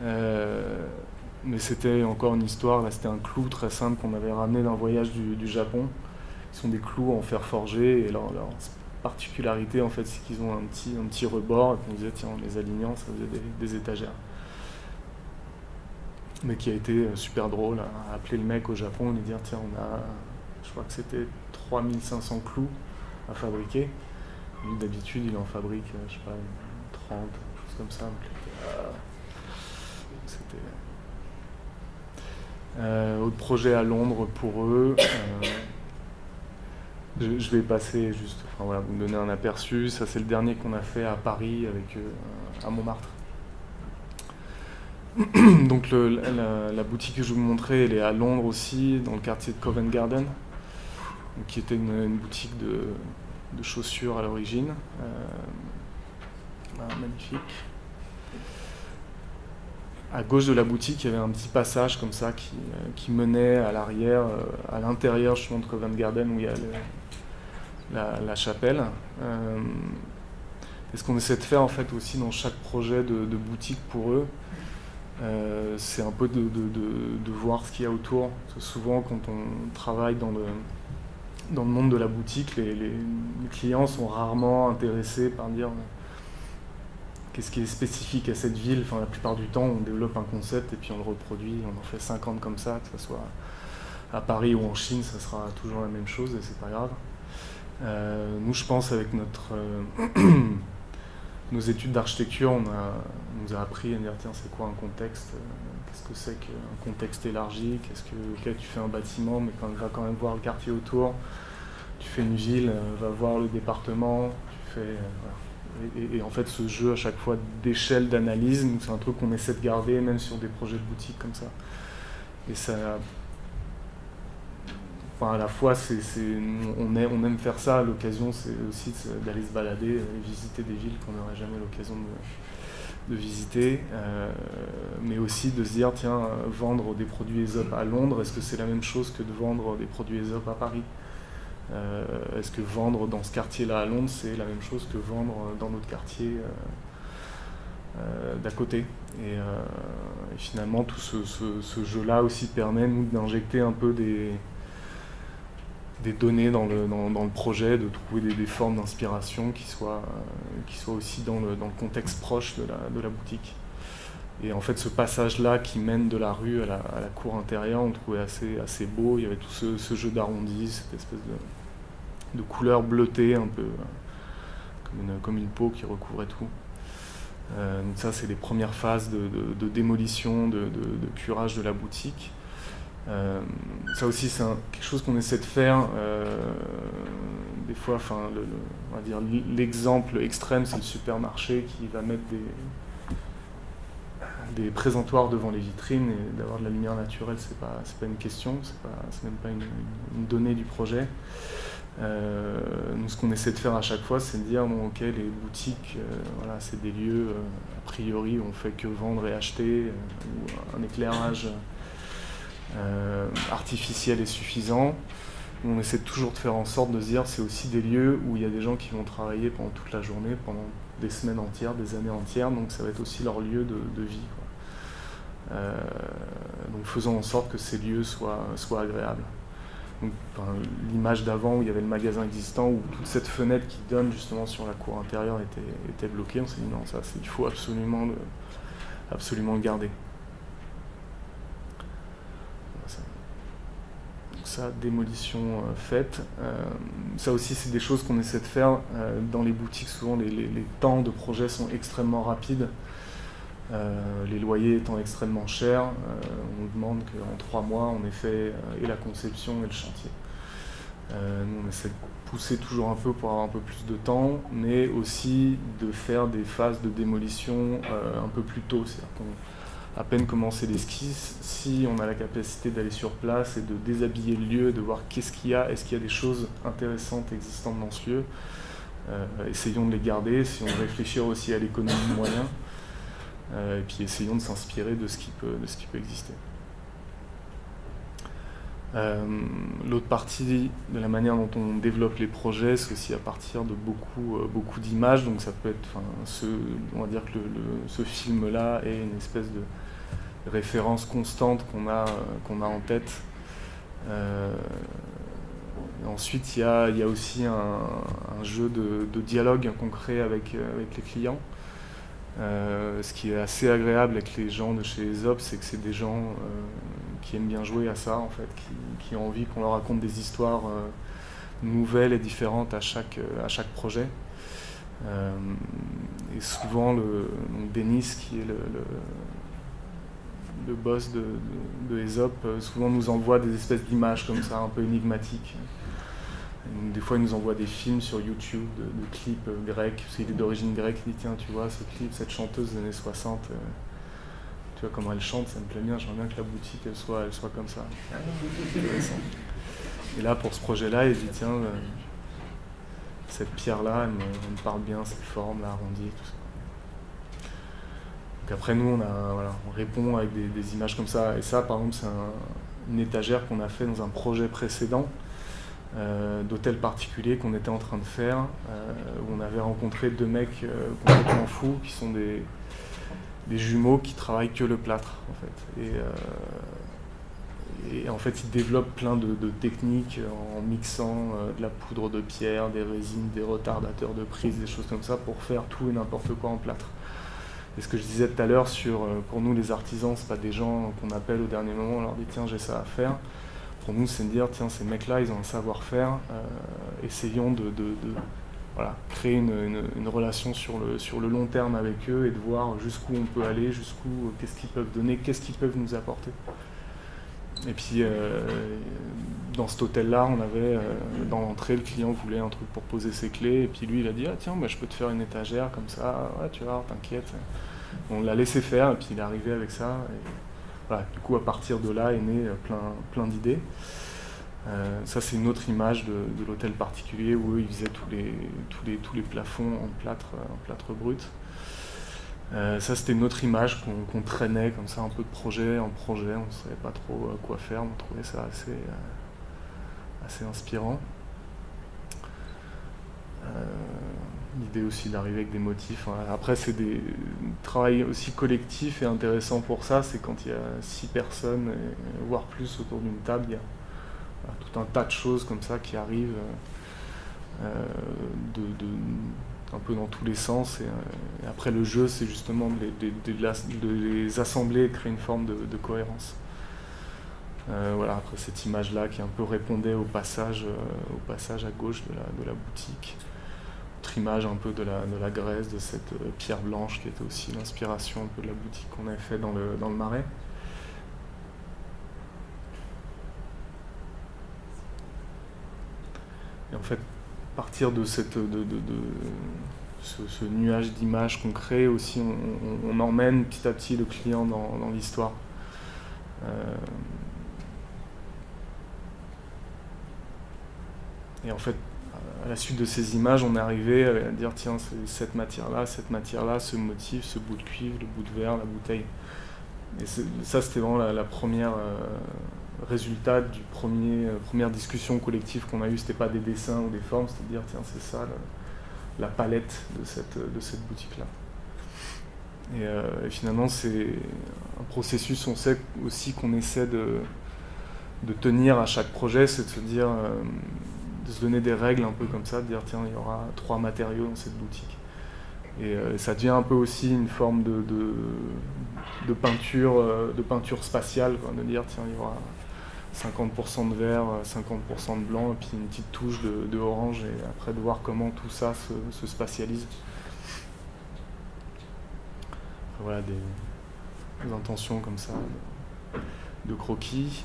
Mais c'était encore une histoire, là c'était un clou très simple qu'on avait ramené d'un voyage du Japon. Ils sont des clous en fer forgé, et leur particularité en fait, c'est qu'ils ont un petit rebord, et qu'on disait tiens, en les alignant, ça faisait des étagères. Mais qui a été super drôle à appeler le mec au Japon et lui dire tiens, je crois que c'était 3500 clous à fabriquer. Lui, d'habitude, il en fabrique, je sais pas, 30, choses comme ça. C'était... autre projet à Londres pour eux. Je vais passer juste, enfin voilà, vous me donner un aperçu. Ça, c'est le dernier qu'on a fait à Paris avec à Montmartre. Donc la boutique que je vais vous montrer, elle est à Londres aussi, dans le quartier de Covent Garden, qui était une boutique de chaussures à l'origine. Magnifique. À gauche de la boutique, il y avait un petit passage comme ça qui menait à l'arrière, à l'intérieur justement de Covent Garden, où il y a la chapelle. Et ce qu'on essaie de faire en fait aussi dans chaque projet de boutique pour eux, c'est un peu de voir ce qu'il y a autour. Parce que souvent quand on travaille dans le monde de la boutique, les clients sont rarement intéressés par dire qu'est-ce qui est spécifique à cette ville. Enfin, la plupart du temps, on développe un concept et puis on le reproduit, on en fait 50 comme ça, que ce soit à Paris ou en Chine, ça sera toujours la même chose et c'est pas grave. Nous, je pense, avec nos études d'architecture, on nous a appris à dire tiens, c'est quoi un contexte, qu'est-ce que c'est qu'un contexte élargi, tu fais un bâtiment, mais va quand même voir le quartier autour, tu fais une ville, va voir le département, tu fais... voilà. Et en fait, ce jeu à chaque fois d'échelle d'analyse, c'est un truc qu'on essaie de garder, même sur des projets de boutique comme ça. Et ça... Enfin, à la fois, on aime faire ça, l'occasion c'est aussi d'aller se balader, visiter des villes qu'on n'aurait jamais l'occasion de visiter, mais aussi de se dire, tiens, vendre des produits Aesop à Londres, est-ce que c'est la même chose que de vendre des produits Aesop à Paris ? Est-ce que vendre dans ce quartier-là à Londres, c'est la même chose que vendre dans notre quartier d'à côté ? Et finalement, tout ce jeu-là aussi permet, nous, d'injecter un peu des données dans le projet, de trouver des formes d'inspiration qui soient aussi dans le contexte proche de la boutique. Et en fait, ce passage-là qui mène de la rue à la cour intérieure, on le trouvait assez beau. Il y avait tout ce jeu d'arrondi, cette espèce de couleur bleutée, un peu comme une peau qui recouvrait tout. Donc ça, c'est les premières phases de démolition, de curage de la boutique. Ça aussi, c'est quelque chose qu'on essaie de faire des fois, on va dire l'exemple extrême, c'est le supermarché qui va mettre des présentoirs devant les vitrines, et d'avoir de la lumière naturelle, c'est pas une question, c'est même pas une donnée du projet. Nous, ce qu'on essaie de faire à chaque fois, c'est de dire bon, ok, les boutiques, voilà, c'est des lieux a priori où on fait que vendre et acheter, où un éclairage artificiel est suffisant. On essaie toujours de faire en sorte de se dire c'est aussi des lieux où il y a des gens qui vont travailler pendant toute la journée, pendant des semaines entières, des années entières, donc ça va être aussi leur lieu de vie, quoi. Donc faisons en sorte que ces lieux soient agréables. L'image d'avant où il y avait le magasin existant, où toute cette fenêtre qui donne justement sur la cour intérieure était bloquée, on s'est dit non, il faut absolument le garder. Donc ça, démolition faite. Ça aussi, c'est des choses qu'on essaie de faire dans les boutiques. Souvent, les temps de projet sont extrêmement rapides. Les loyers étant extrêmement chers, on nous demande qu'en 3 mois, on ait fait et la conception et le chantier. Nous, on essaie de pousser toujours un peu pour avoir un peu plus de temps, mais aussi de faire des phases de démolition un peu plus tôt. C'est-à-dire qu'on à peine commencer l'esquisse, si on a la capacité d'aller sur place et de déshabiller le lieu, de voir qu'est-ce qu'il y a, est-ce qu'il y a des choses intéressantes existantes dans ce lieu, essayons de les garder, essayons de réfléchir aussi à l'économie de moyens. Et puis essayons de s'inspirer de ce qui peut exister. L'autre partie de la manière dont on développe les projets, c'est aussi à partir de beaucoup d'images. Donc ça peut être, on va dire que ce film-là est une espèce de référence constante qu'on a en tête. Ensuite, il y a aussi un jeu de dialogue qu'on crée avec les clients. Ce qui est assez agréable avec les gens de chez ESOP, c'est que c'est des gens qui aiment bien jouer à ça, en fait, qui ont envie qu'on leur raconte des histoires nouvelles et différentes à chaque projet. Et souvent, Denis, qui est le boss de ESOP, souvent nous envoie des espèces d'images comme ça, un peu énigmatiques. Des fois, il nous envoie des films sur YouTube de clips grecs, parce qu'il est d'origine grecque. Il dit tiens, tu vois, ce clip, cette chanteuse des années 60, tu vois comment elle chante, ça me plaît bien, j'aimerais bien que la boutique elle soit comme ça. Et là, pour ce projet-là, il dit tiens, cette pierre-là, elle me parle bien, cette forme, l'arrondie, tout ça. Donc après, nous, on répond avec des images comme ça. Et ça, par exemple, c'est une étagère qu'on a fait dans un projet précédent. D'hôtel particulier qu'on était en train de faire, où on avait rencontré 2 mecs complètement fous, qui sont des jumeaux qui travaillent que le plâtre, en fait. Et en fait, ils développent plein de techniques en mixant de la poudre de pierre, des résines, des retardateurs de prise, des choses comme ça, pour faire tout et n'importe quoi en plâtre. Et ce que je disais tout à l'heure pour nous les artisans, c'est pas des gens qu'on appelle au dernier moment, on leur dit tiens, j'ai ça à faire. Pour nous, c'est de dire, tiens, ces mecs-là, ils ont un savoir-faire, essayons de créer une relation sur le long terme avec eux et de voir jusqu'où on peut aller, qu'est-ce qu'ils peuvent donner, qu'est-ce qu'ils peuvent nous apporter. Et puis, dans cet hôtel-là, on avait, dans l'entrée, le client voulait un truc pour poser ses clés, et puis lui, il a dit, ah tiens, je peux te faire une étagère comme ça, ouais, tu vois, t'inquiète. On l'a laissé faire, et puis il est arrivé avec ça. Voilà, du coup, à partir de là est né plein d'idées. Ça, c'est une autre image de l'hôtel particulier où eux, ils faisaient tous les plafonds en plâtre brut. Ça, c'était une autre image qu'on traînait comme ça, un peu de projet en projet. On ne savait pas trop quoi faire. On trouvait ça assez inspirant. L'idée aussi d'arriver avec des motifs. Après, c'est des travail aussi collectif et intéressant pour ça, c'est quand il y a 6 personnes, voire plus autour d'une table, il y a tout un tas de choses comme ça qui arrivent un peu dans tous les sens. Et après, le jeu, c'est justement de les assembler et de créer une forme de cohérence. Voilà, après cette image-là qui un peu répondait au passage à gauche de la boutique. Autre image un peu de la Grèce, de cette pierre blanche qui était aussi l'inspiration un peu de la boutique qu'on avait fait dans le Marais. Et en fait, partir de ce nuage d'images qu'on crée aussi, on emmène petit à petit le client dans l'histoire. Et en fait, à la suite de ces images, on est arrivé à dire tiens, c'est cette matière-là, ce motif, ce bout de cuivre, le bout de verre, la bouteille. Et ça, c'était vraiment la première résultat du première discussion collective qu'on a eue. C'était pas des dessins ou des formes, c'était de dire tiens, c'est ça la palette de cette boutique-là. Et finalement, c'est un processus, on sait aussi qu'on essaie de tenir à chaque projet, c'est de se dire, de se donner des règles un peu comme ça, de dire tiens, il y aura 3 matériaux dans cette boutique. Et ça devient un peu aussi une forme de peinture spatiale, quoi, de dire tiens, il y aura 50% de vert, 50% de blanc, et puis une petite touche de orange, et après de voir comment tout ça se spatialise. Voilà, des intentions comme ça, de croquis,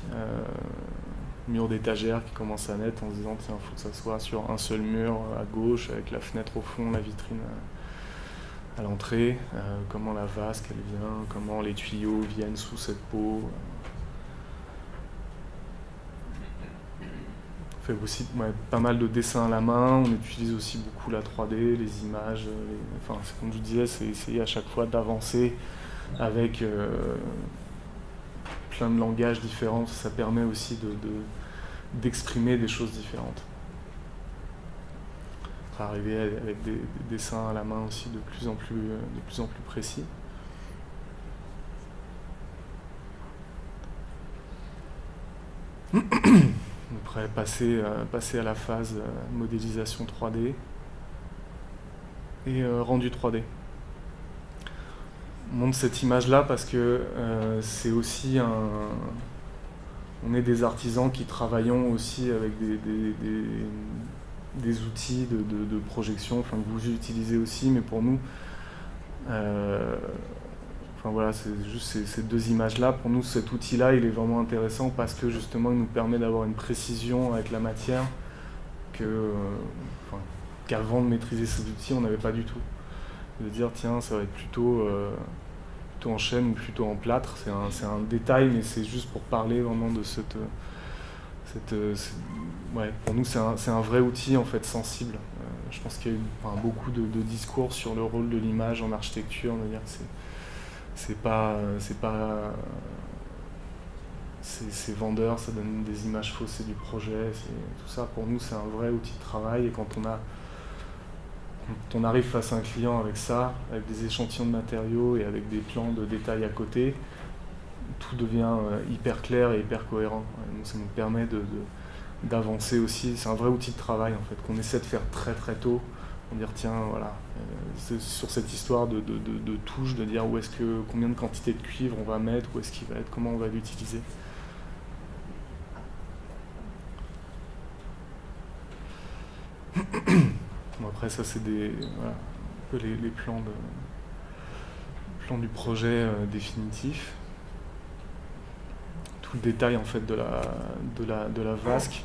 mur d'étagère qui commence à naître en se disant tiens, il faut que ça soit sur un seul mur à gauche, avec la fenêtre au fond, la vitrine à l'entrée, comment la vasque elle vient, comment les tuyaux viennent sous cette peau. On fait aussi pas mal de dessins à la main, on utilise aussi beaucoup la 3D, les images, enfin, comme je vous disais, c'est essayer à chaque fois d'avancer avec plein de langages différents, ça permet aussi d'exprimer des choses différentes. Arriver avec des dessins à la main aussi de plus en plus précis. Après passer à la phase modélisation 3D et rendu 3D. On montre cette image-là parce que c'est aussi on est des artisans qui travaillons aussi avec des outils de projection, enfin, que vous utilisez aussi, mais pour nous, enfin voilà, c'est juste ces 2 images-là. Pour nous, cet outil-là, il est vraiment intéressant parce que justement, il nous permet d'avoir une précision avec la matière qu'avant de maîtriser ces outils, on n'avait pas du tout. De dire, tiens, ça va être plutôt en chaîne ou plutôt en plâtre. C'est un détail, mais c'est juste pour parler vraiment de ouais, pour nous, c'est un vrai outil en fait sensible. Je pense qu'il y a eu beaucoup de discours sur le rôle de l'image en architecture, de dire que c'est vendeur, ça donne des images faussées du projet, tout ça. Pour nous, c'est un vrai outil de travail, et quand on arrive face à un client avec ça, avec des échantillons de matériaux et avec des plans de détail à côté, tout devient hyper clair et hyper cohérent. Donc ça nous permet d'avancer aussi. C'est un vrai outil de travail en fait, qu'on essaie de faire très très tôt. On dire tiens, voilà, c'est sur cette histoire de touche, de dire combien de quantité de cuivre on va mettre, où est-ce qu'il va être, comment on va l'utiliser. Bon, après ça c'est voilà, un peu les plans du projet définitif. Tout le détail en fait de la vasque.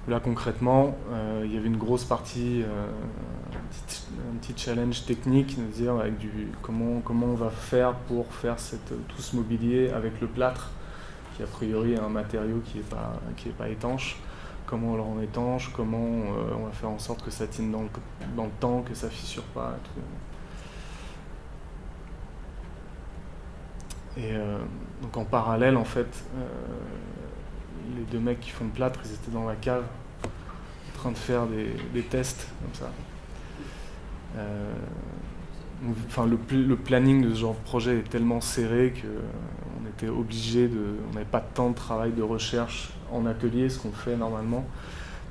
Là concrètement, il y avait une grosse partie, un petit challenge technique, de dire avec comment on va faire pour faire tout ce mobilier avec le plâtre, qui a priori est un matériau qui est pas étanche. Comment on le rend étanche, comment on va faire en sorte que ça tienne dans le temps, que ça fissure pas. Et donc en parallèle, en fait, les 2 mecs qui font le plâtre, ils étaient dans la cave en train de faire des tests comme ça. Enfin, le planning de ce genre de projet est tellement serré qu'on était obligé on n'avait pas de temps de travail de recherche en atelier, ce qu'on fait normalement.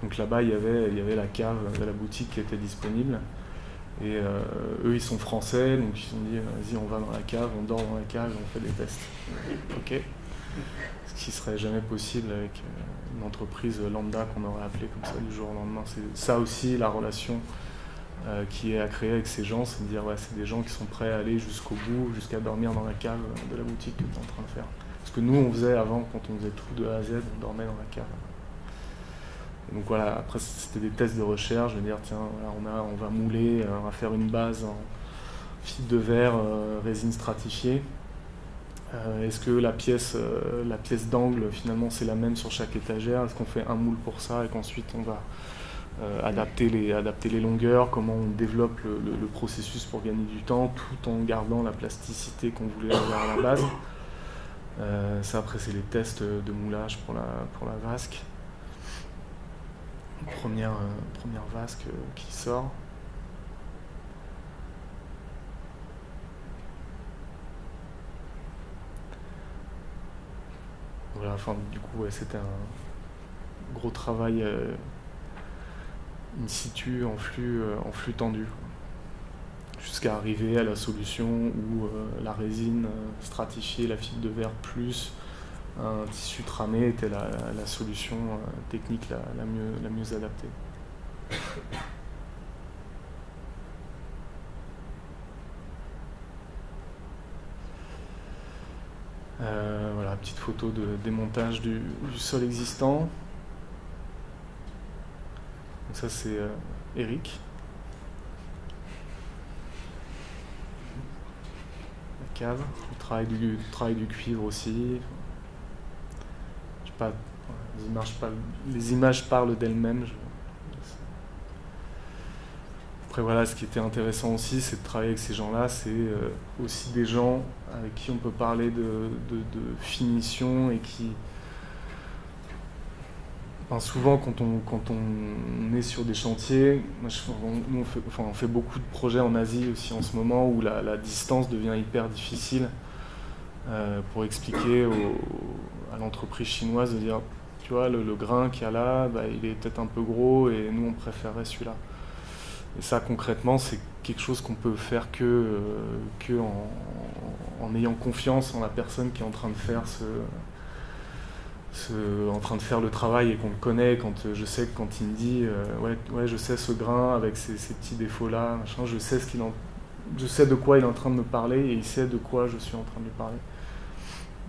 Donc là-bas, il y avait la cave de la boutique qui était disponible. Et eux, ils sont français, donc ils se sont dit vas-y, on va dans la cave, on dort dans la cave et on fait des tests. Ok. Ce qui serait jamais possible avec une entreprise lambda qu'on aurait appelée comme ça du jour au lendemain. C'est ça aussi la relation qui est à créer avec ces gens, c'est de dire ouais, c'est des gens qui sont prêts à aller jusqu'au bout, jusqu'à dormir dans la cave de la boutique que tu es en train de faire. Ce que nous on faisait avant, quand on faisait tout de A à Z, on dormait dans la cave. Et donc voilà, après c'était des tests de recherche, je veux dire tiens, voilà, on va mouler, on va faire une base en fibre de verre, résine stratifiée. Est-ce que la pièce d'angle finalement c'est la même sur chaque étagère? Est-ce qu'on fait un moule pour ça et qu'ensuite on va adapter les longueurs? Comment on développe le processus pour gagner du temps tout en gardant la plasticité qu'on voulait avoir à la base? Ça après c'est les tests de moulage pour la vasque. Première vasque qui sort. Voilà, enfin, du coup, ouais, c'était un gros travail in situ, en flux tendu, jusqu'à arriver à la solution où la résine stratifiée, la fibre de verre plus un tissu tramé était la solution technique la mieux adaptée. Voilà, petite photo de démontage du sol existant. Donc ça c'est Eric. La cave, le travail du cuivre aussi. Je sais pas, les images parlent d'elles-mêmes. Après voilà, ce qui était intéressant aussi, c'est de travailler avec ces gens-là. C'est aussi des gens avec qui on peut parler de finition et qui... Enfin, souvent, quand on est sur des chantiers, nous on fait beaucoup de projets en Asie aussi en ce moment où la distance devient hyper difficile pour expliquer à l'entreprise chinoise de dire, tu vois, le grain qu'il y a là, bah, il est peut-être un peu gros et nous on préférerait celui-là. Et ça, concrètement, c'est quelque chose qu'on peut faire que en ayant confiance en la personne qui est en train de faire le travail et qu'on le connaît. Quand je sais que quand il me dit ouais, je sais ce grain avec ces petits défauts-là, machin, je sais de quoi il est en train de me parler et il sait de quoi je suis en train de lui parler.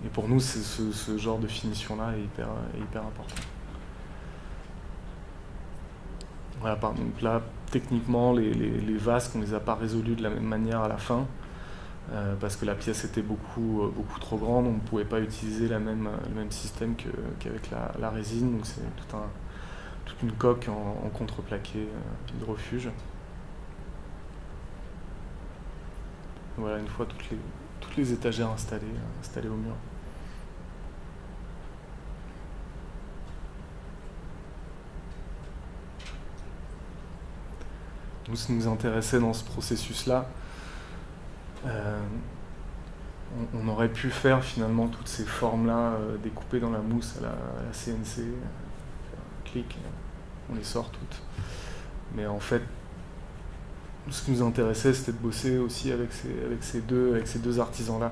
Et pour nous, ce genre de finition-là est hyper important. Voilà, donc là, techniquement, les vasques, on ne les a pas résolus de la même manière à la fin, parce que la pièce était beaucoup trop grande, on ne pouvait pas utiliser le même système qu'avec la résine, donc c'est toute une coque en contreplaqué hydrofuge. Voilà, une fois toutes les étagères installées au mur. Nous, ce qui nous intéressait dans ce processus-là, on aurait pu faire finalement toutes ces formes-là découpées dans la mousse à la CNC, clic, on les sort toutes. Mais en fait, ce qui nous intéressait, c'était de bosser aussi avec ces deux artisans-là.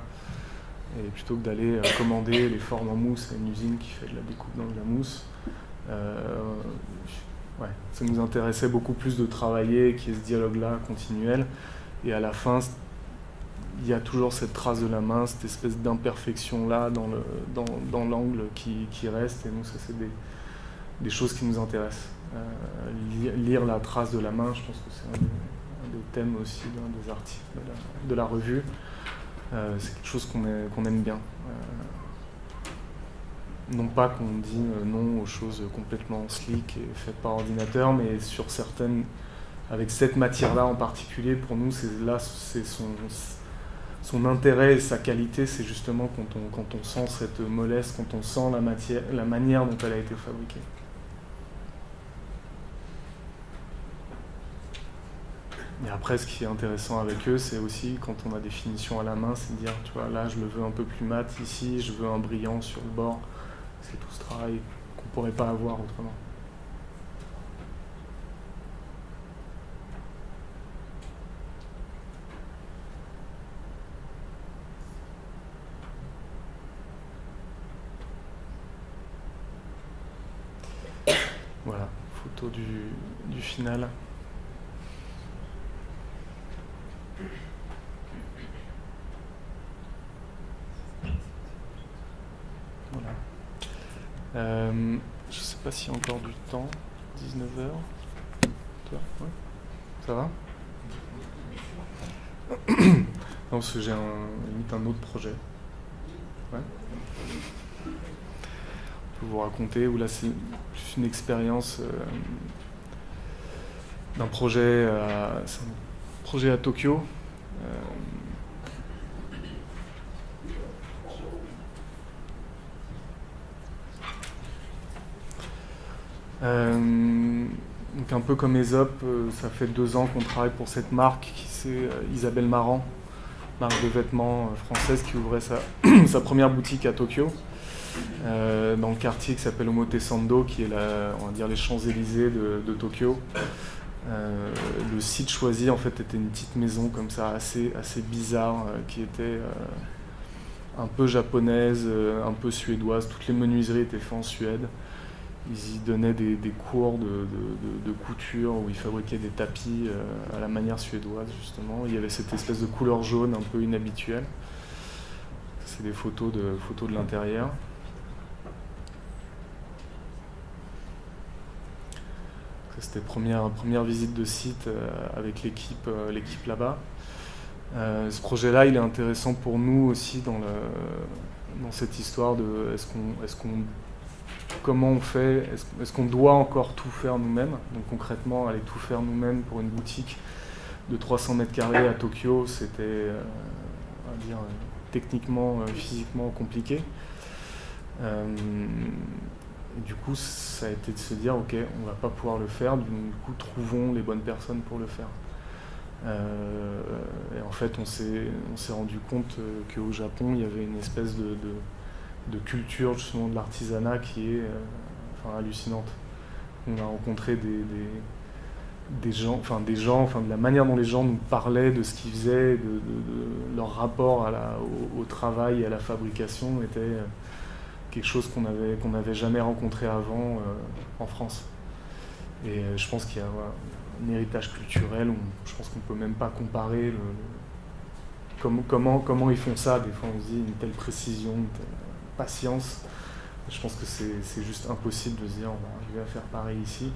Et plutôt que d'aller commander les formes en mousse à une usine qui fait de la découpe dans de la mousse, ouais, ça nous intéressait beaucoup plus de travailler, qu'il y ait ce dialogue-là continuel. Et à la fin, il y a toujours cette trace de la main, cette espèce d'imperfection-là dans l'angle qui reste. Et nous, ça, c'est des choses qui nous intéressent. Lire la trace de la main, je pense que c'est un des thèmes aussi des articles de la revue. C'est quelque chose qu'on aime bien. Non pas qu'on dit non aux choses complètement slick et faites par ordinateur, mais sur certaines, avec cette matière-là en particulier, pour nous, c'est son intérêt et sa qualité, c'est justement quand on sent cette mollesse, quand on sent la manière dont elle a été fabriquée. Et après, ce qui est intéressant avec eux, c'est aussi quand on a des finitions à la main, c'est de dire, tu vois, là, je le veux un peu plus mat, ici, je veux un brillant sur le bord. C'est tout ce travail qu'on ne pourrait pas avoir autrement. Voilà, photo du final. Voilà. Je ne sais pas s'il y a encore du temps. 19h. Ouais. Ça va? Non, parce que j'ai limite un autre projet. Ouais. Je peux vous raconter, où là c'est plus une expérience d'un projet, c'est un projet à Tokyo. Donc un peu comme Aesop, ça fait 2 ans qu'on travaille pour cette marque qui c'est Isabelle Marant, marque de vêtements française qui ouvrait sa première boutique à Tokyo, dans le quartier qui s'appelle Omotesando, qui est on va dire les Champs-Élysées de Tokyo. Le site choisi en fait était une petite maison comme ça assez bizarre, qui était un peu japonaise, un peu suédoise. Toutes les menuiseries étaient faites en Suède. Ils y donnaient des cours de couture où ils fabriquaient des tapis à la manière suédoise, justement. Il y avait cette espèce de couleur jaune un peu inhabituelle. C'est des photos de l'intérieur. C'était première visite de site avec l'équipe là-bas. Ce projet-là, il est intéressant pour nous aussi dans cette histoire de comment on fait, est-ce qu'on doit encore tout faire nous-mêmes? Donc concrètement, aller tout faire nous-mêmes pour une boutique de 300 mètres carrés à Tokyo, c'était, on va dire, techniquement, physiquement compliqué. Et du coup, ça a été de se dire, ok, on ne va pas pouvoir le faire, du coup, trouvons les bonnes personnes pour le faire. Et en fait, on s'est rendu compte qu'au Japon, il y avait une espèce de culture justement de l'artisanat qui est hallucinante. On a rencontré des gens, de la manière dont les gens nous parlaient de ce qu'ils faisaient, de leur rapport au travail et à la fabrication était quelque chose qu'on n'avait jamais rencontré avant en France. Et je pense qu'il y a un héritage culturel où je pense qu'on ne peut même pas comparer comment ils font ça. Des fois on se dit une telle précision, une telle patience. Je pense que c'est juste impossible de se dire on va arriver à faire pareil ici.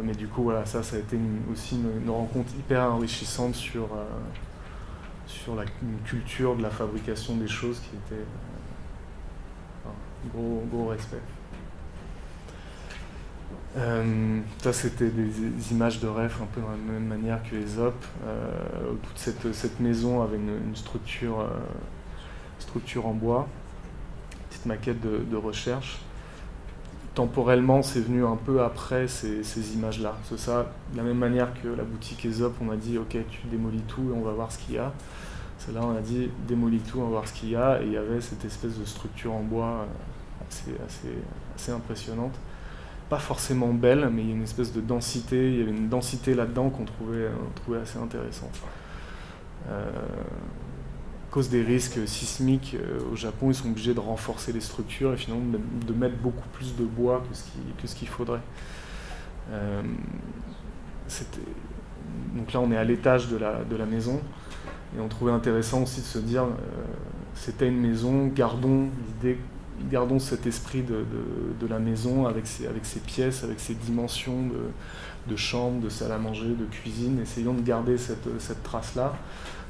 Mais du coup voilà, ça a été aussi une rencontre hyper enrichissante sur une culture de la fabrication des choses qui était gros respect. Ça c'était des images de rêve un peu dans la même manière que Aesop. Toute cette maison avait une structure en bois, petite maquette de recherche. Temporellement, c'est venu un peu après ces images-là. C'est ça, de la même manière que la boutique Aesop, on a dit ok, tu démolis tout et on va voir ce qu'il y a. Celle-là, on a dit démolis tout, on va voir ce qu'il y a. Et il y avait cette espèce de structure en bois assez impressionnante. Pas forcément belle, mais il y a une espèce de densité. Il y avait une densité là-dedans qu'on trouvait assez intéressante. À cause des risques sismiques au Japon, ils sont obligés de renforcer les structures et finalement de mettre beaucoup plus de bois que ce qu'il faudrait. Donc là, on est à l'étage de la maison et on trouvait intéressant aussi de se dire c'était une maison, gardons cet esprit de la maison avec ses pièces, avec ses dimensions de chambre, de salle à manger, de cuisine. Essayons de garder cette trace-là,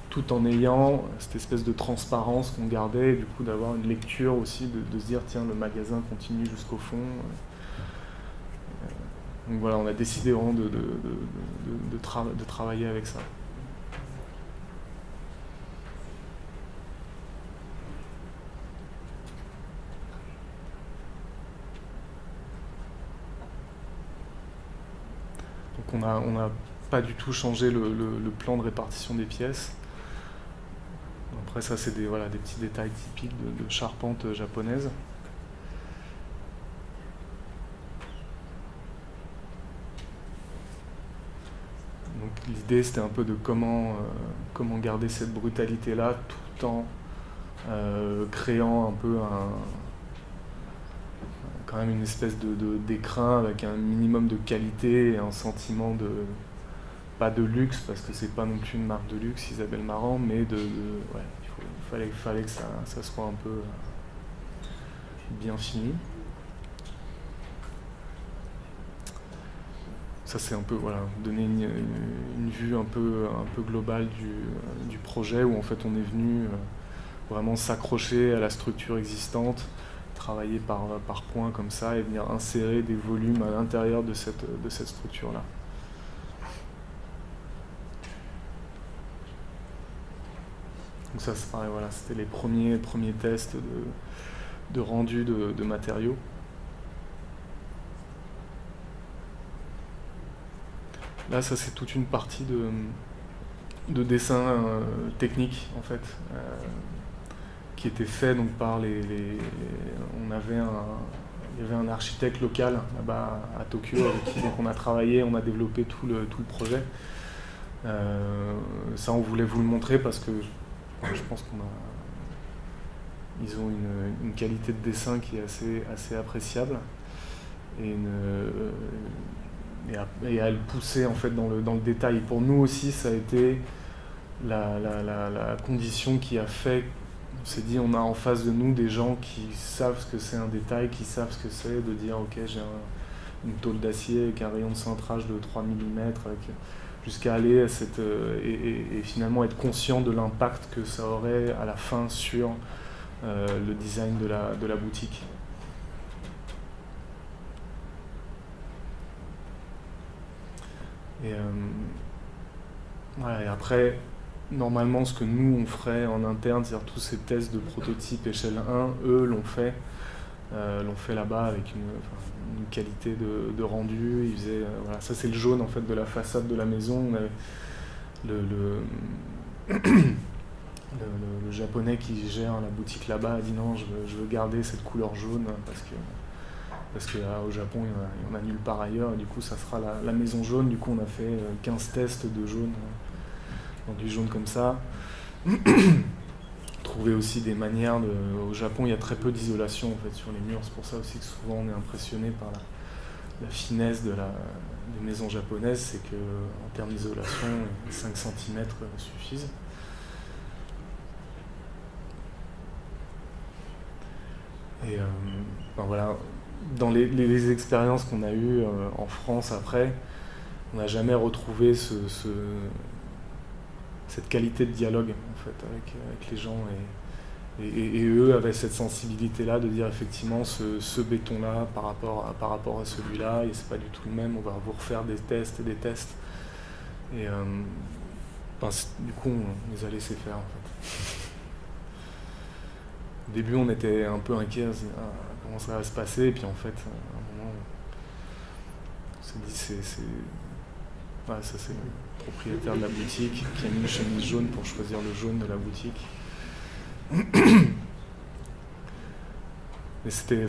tout en ayant cette espèce de transparence qu'on gardait, et du coup d'avoir une lecture aussi, de se dire tiens, le magasin continue jusqu'au fond. Donc voilà, on a décidé vraiment de travailler avec ça. Donc on n'a pas du tout changé le plan de répartition des pièces. Après ça c'est des petits détails typiques de charpente japonaise. Donc l'idée c'était un peu de comment garder cette brutalité là tout en créant un peu quand même une espèce d'écrin avec un minimum de qualité et un sentiment pas de luxe parce que c'est pas non plus une marque de luxe Isabelle Marant, mais il fallait que ça soit un peu bien fini. ça c'est un peu, voilà, donner une vue un peu globale du projet, où en fait on est venu vraiment s'accrocher à la structure existante, travailler par points comme ça et venir insérer des volumes à l'intérieur de cette structure-là. Donc ça c'est pareil, voilà, c'était les premiers tests de rendu de matériaux. Là, ça c'est toute une partie de dessin technique en fait, qui était fait donc par il y avait un architecte local là-bas à Tokyo avec qui donc, on a travaillé, on a développé tout le projet. Ça, on voulait vous le montrer parce que je pense ils ont une qualité de dessin qui est assez appréciable et à le pousser en fait dans le détail. Et pour nous aussi, ça a été la condition qui a fait, on s'est dit, on a en face de nous des gens qui savent ce que c'est un détail, qui savent ce que c'est de dire ok, j'ai une tôle d'acier avec un rayon de cintrage de 3 mm, jusqu'à aller et finalement être conscient de l'impact que ça aurait à la fin sur le design de la boutique. Et, voilà, et après, normalement, ce que nous, on ferait en interne, c'est-à-dire tous ces tests de prototype échelle 1, eux l'ont fait là-bas avec une qualité de rendu. Ils faisaient, voilà, ça c'est le jaune en fait de la façade de la maison. On avait le japonais qui gère la boutique là-bas a dit non, je veux garder cette couleur jaune parce qu'au Japon il y en a nulle part ailleurs, et du coup ça sera la maison jaune. Du coup on a fait 15 tests de jaune, du jaune comme ça. Trouver aussi des manières au Japon il y a très peu d'isolation en fait sur les murs, c'est pour ça aussi que souvent on est impressionné par la finesse des maisons japonaises, c'est que en termes d'isolation 5 cm suffisent. Et ben voilà, dans les expériences qu'on a eues en France après, on n'a jamais retrouvé cette qualité de dialogue en fait avec les gens, et eux avaient cette sensibilité-là de dire effectivement ce béton-là par rapport à celui-là, et c'est pas du tout le même, on va vous refaire des tests et des tests. Et ben, du coup on les a laissés faire en fait. Au début, on était un peu inquiets, comment ça va se passer, et puis en fait, à un moment, on s'est dit, ça c'est le propriétaire de la boutique qui a mis une chemise jaune pour choisir le jaune de la boutique. Mais c'était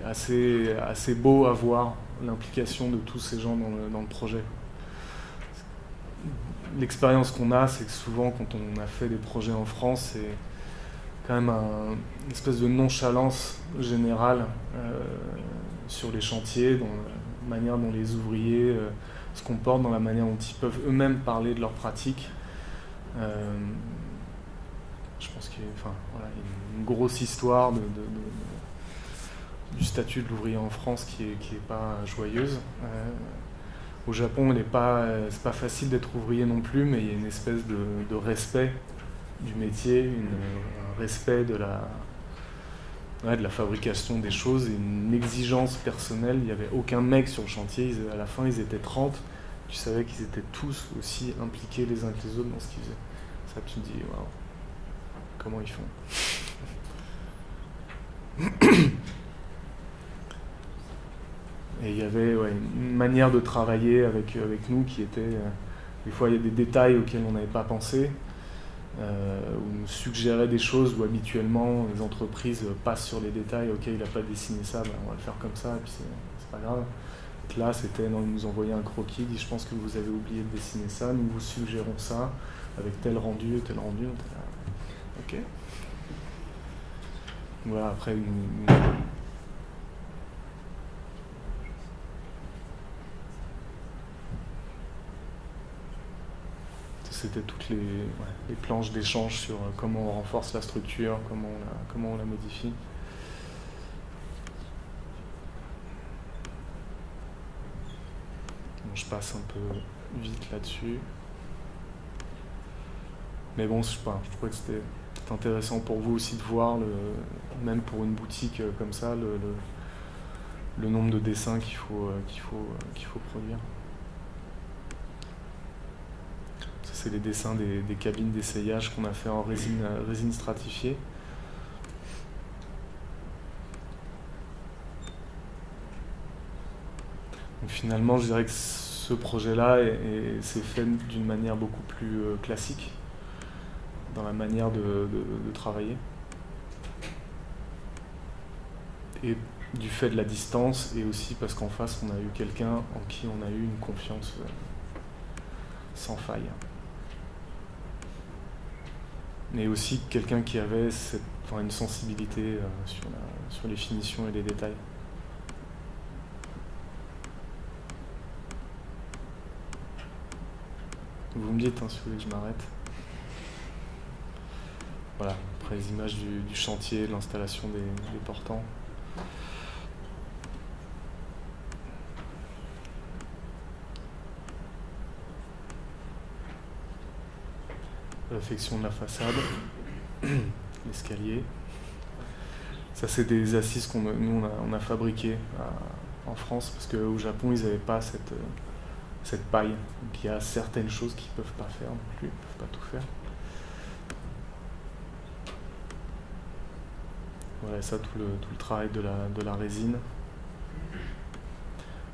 assez beau à voir l'implication de tous ces gens dans le projet. L'expérience qu'on a, c'est que souvent, quand on a fait des projets en France, c'est quand même une espèce de nonchalance générale sur les chantiers, dans la manière dont les ouvriers se comportent, dans la manière dont ils peuvent eux-mêmes parler de leurs pratiques. Je pense qu'il y a une grosse histoire du statut de l'ouvrier en France qui est pas joyeuse. Au Japon, c'est pas facile d'être ouvrier non plus, mais il y a une espèce de respect du métier, un respect de la fabrication des choses, et une exigence personnelle. Il n'y avait aucun mec sur le chantier, à la fin ils étaient 30, tu savais qu'ils étaient tous aussi impliqués les uns que les autres dans ce qu'ils faisaient. Ça, tu te dis, waouh, comment ils font. Et il y avait une manière de travailler avec nous qui était, des fois il y a des détails auxquels on n'avait pas pensé, où nous suggérait des choses où habituellement les entreprises passent sur les détails. Ok, il n'a pas dessiné ça, ben on va le faire comme ça, et puis c'est pas grave. Donc là, c'était, non, ils nous envoyaient un croquis, ils disent je pense que vous avez oublié de dessiner ça, nous vous suggérons ça, avec tel rendu, tel rendu. Ok. Voilà, après, c'était toutes les planches d'échange sur comment on renforce la structure, comment on la modifie. je passe un peu vite là-dessus. Mais bon, je trouvais que c'était intéressant pour vous aussi de voir, même pour une boutique comme ça, le nombre de dessins qu'il faut produire. Ça, c'est les dessins des cabines d'essayage qu'on a fait en résine stratifiée. Donc finalement, je dirais que ce projet-là s'est fait d'une manière beaucoup plus classique dans la manière de travailler. Et du fait de la distance, et aussi parce qu'en face, on a eu quelqu'un en qui on a eu une confiance sans faille. Et aussi quelqu'un qui avait une sensibilité sur les finitions et les détails. Vous me dites si vous voulez que je m'arrête. Voilà, après les images du chantier, de l'installation des portants. Réfection de la façade, l'escalier. Ça, c'est des assises nous on a fabriquées en France, parce qu'au Japon, ils n'avaient pas cette paille. Donc il y a certaines choses qu'ils ne peuvent pas faire non plus, ils ne peuvent pas tout faire. Voilà, ça, tout le travail de la résine.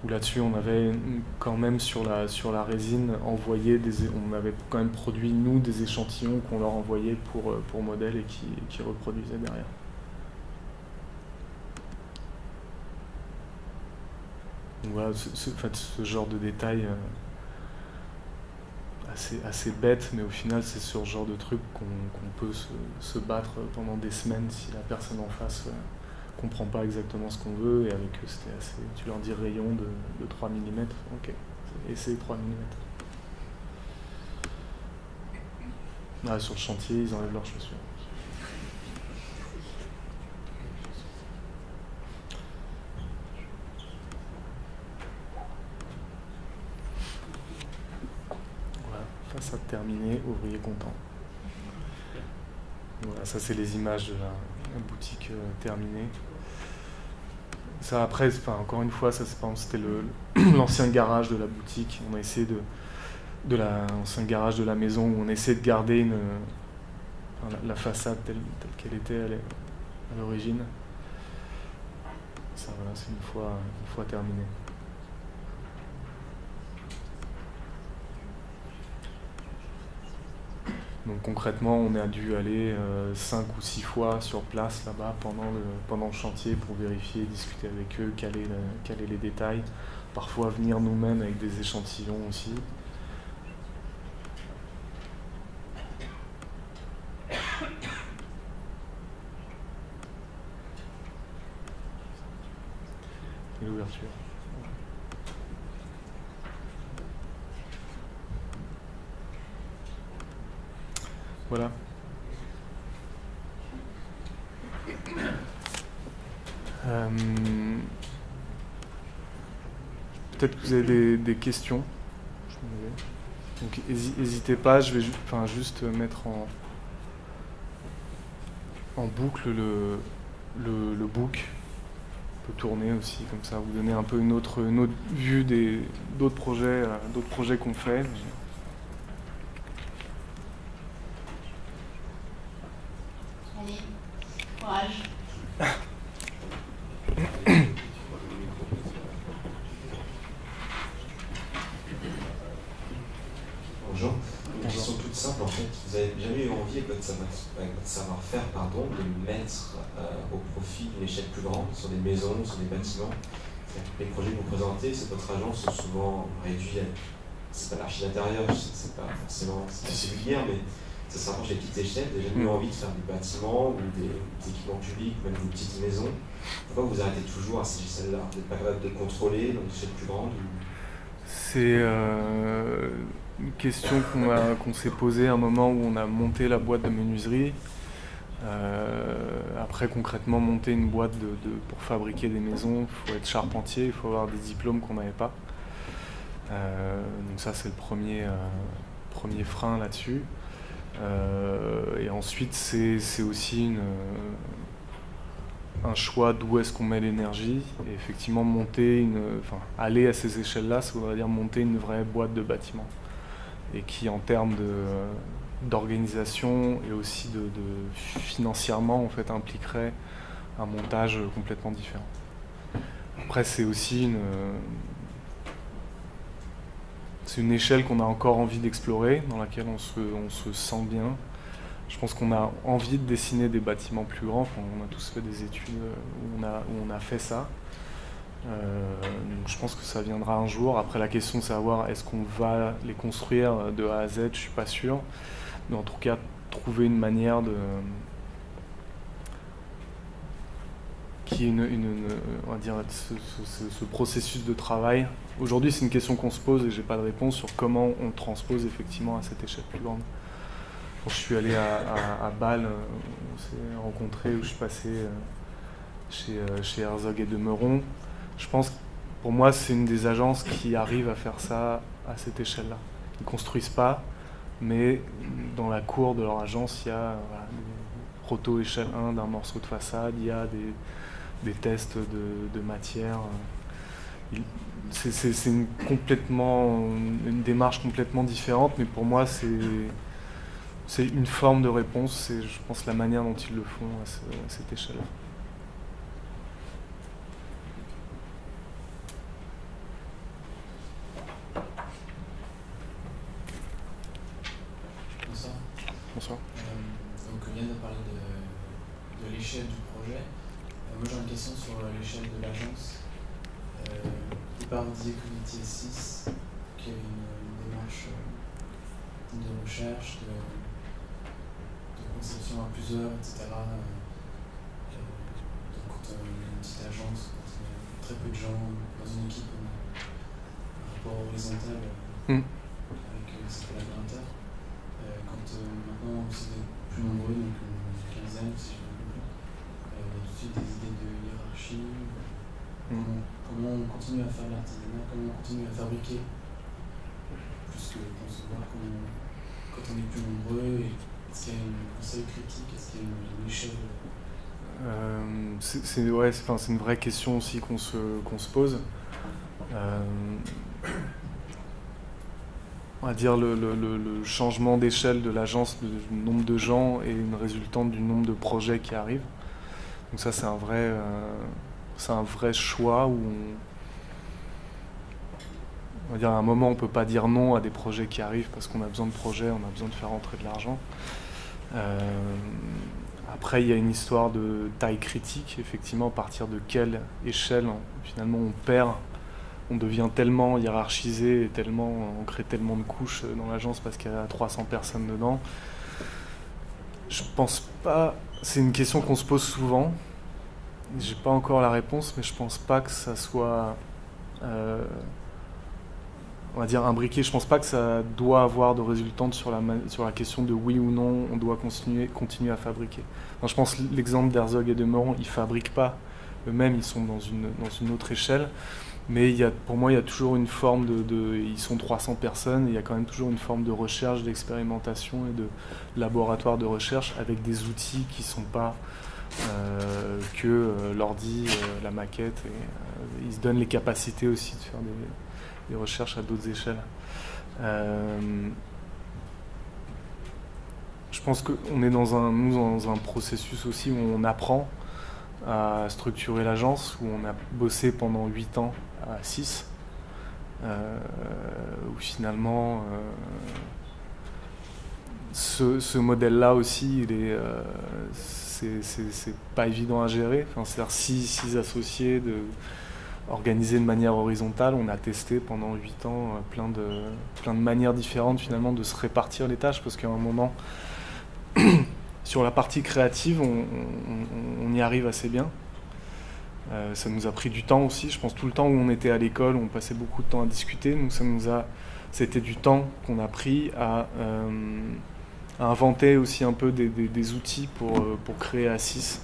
Où là-dessus, on avait quand même sur la résine envoyé on avait quand même produit, nous, des échantillons qu'on leur envoyait pour modèle et qui reproduisaient derrière. Donc voilà, ce genre de détails assez bête, mais au final, c'est sur ce genre de truc qu'on peut se battre pendant des semaines si la personne en face comprend pas exactement ce qu'on veut, et avec eux, c'était assez... Tu leur dis rayon de 3 mm, ok, et c'est 3 mm. Ah, sur le chantier, ils enlèvent leurs chaussures. Façade terminée, ouvrier content. Voilà, ça c'est les images de la boutique terminée. Ça après, encore une fois, ça c'était l'ancien garage de la boutique. On a essayé l'ancien garage de la maison où on essaie de garder la façade telle qu'elle était à l'origine. Ça voilà, c'est une fois terminé. Donc concrètement, on a dû aller 5 ou 6 fois sur place là-bas pendant le chantier pour vérifier, discuter avec eux, caler les détails. Parfois venir nous-mêmes avec des échantillons aussi. Et l'ouverture. Voilà. Peut-être que vous avez des questions. Donc n'hésitez pas, je vais juste mettre en boucle le book. On peut tourner aussi, comme ça, vous donner un peu une autre vue d'autres projets qu'on fait.
Allez, courage.
Bonjour. Une question toute simple en fait. Vous n'avez jamais eu envie avec votre savoir-faire de mettre au profit une échelle plus grande sur des maisons, sur des bâtiments? Les projets que vous présentez, c'est votre agence sont souvent réduits. C'est pas l'archi d'intérieur, c'est pas forcément c'est vulgaire, mais ça se rapproche des petites échelles. Vous n'avez jamais eu envie de faire des bâtiments ou des équipements publics, même des petites maisons. Pourquoi vous arrêtez toujours à ces échelles-là? Vous n'êtes pas capable de contrôler dans une échelle plus grande
C'est une question qu'on s'est posée à un moment où on a monté la boîte de menuiserie. Après, concrètement, monter une boîte pour fabriquer des maisons, il faut être charpentier, il faut avoir des diplômes qu'on n'avait pas. Donc ça, c'est le premier frein là-dessus. Et ensuite, c'est aussi un choix d'où est-ce qu'on met l'énergie. Et effectivement, aller à ces échelles-là, ça voudrait dire monter une vraie boîte de bâtiment. Et qui, en termes d'organisation et aussi de financièrement, en fait, impliquerait un montage complètement différent. Après, c'est aussi une échelle qu'on a encore envie d'explorer, dans laquelle on se sent bien. Je pense qu'on a envie de dessiner des bâtiments plus grands. Enfin, on a tous fait des études où on a fait ça. Donc je pense que ça viendra un jour. Après, la question de savoir est-ce qu'on va les construire de A à Z, je suis pas sûr. Mais en tout cas, trouver une manière qui est on va dire, ce processus de travail. Aujourd'hui, c'est une question qu'on se pose et j'ai pas de réponse sur comment on le transpose effectivement à cette échelle plus grande. Quand je suis allé à Bâle, on s'est rencontrés, où je suis passé chez Herzog et de Meuron. Je pense que pour moi, c'est une des agences qui arrive à faire ça à cette échelle-là. Ils ne construisent pas, mais dans la cour de leur agence, il y a des proto échelle 1 d'un morceau de façade, il y a des tests de matière. C'est une démarche complètement différente, mais pour moi, c'est une forme de réponse. C'est, je pense, la manière dont ils le font à cette échelle-là. Bonsoir.
Donc on vient de parler de l'échelle du projet. Moi j'ai une question sur l'échelle de l'agence. Au départ vous disiez que vous étiez 6, qu'il y avait une démarche de recherche, de conception à plusieurs, etc. Donc quand on est une petite agence, quand on a très peu de gens dans une équipe, on a un rapport horizontal avec ses collaborateurs. Quand maintenant vous êtes plus nombreux, donc une quinzaine si je me compris, il y a tout de suite des idées de hiérarchie. Comment on continue à faire l'artisanat, comment on continue à fabriquer, plus que concevoir, quand on est plus nombreux, est-ce qu'il y a un conseil critique, est-ce qu'il y a une échelle
c'est une vraie question aussi qu'on se pose. On va dire le changement d'échelle de l'agence, du nombre de gens est une résultante du nombre de projets qui arrivent. Donc ça, c'est un vrai choix où on va dire à un moment on peut pas dire non à des projets qui arrivent parce qu'on a besoin de projets, on a besoin de faire rentrer de l'argent. Après, il y a une histoire de taille critique, effectivement, à partir de quelle échelle finalement on devient tellement hiérarchisé et on crée tellement de couches dans l'agence parce qu'il y a 300 personnes dedans. Je pense pas. C'est une question qu'on se pose souvent. J'ai pas encore la réponse, mais je pense pas que ça soit, on va dire, imbriqué. Je pense pas que ça doit avoir de résultante sur la question de oui ou non, on doit continuer à fabriquer. Non, je pense l'exemple d'Herzog et de Meuron, ils fabriquent pas eux-mêmes, ils sont dans une autre échelle. Mais pour moi, il y a toujours une forme ils sont 300 personnes, et il y a quand même toujours une forme de recherche, d'expérimentation et de laboratoire de recherche avec des outils qui ne sont pas que l'ordi, la maquette. Et, ils se donnent les capacités aussi de faire des recherches à d'autres échelles. Je pense qu'on est dans un processus aussi où on apprend à structurer l'agence, où on a bossé pendant 8 ans à 6, où finalement ce modèle-là aussi, c'est pas évident à gérer. Enfin, c'est-à-dire 6 associés, organisés de manière horizontale. On a testé pendant 8 ans plein de manières différentes finalement de se répartir les tâches, parce qu'à un moment sur la partie créative, on y arrive assez bien. Ça nous a pris du temps aussi. Je pense tout le temps où on était à l'école, on passait beaucoup de temps à discuter. Donc c'était du temps qu'on a pris à inventer aussi un peu des outils pour créer à 6.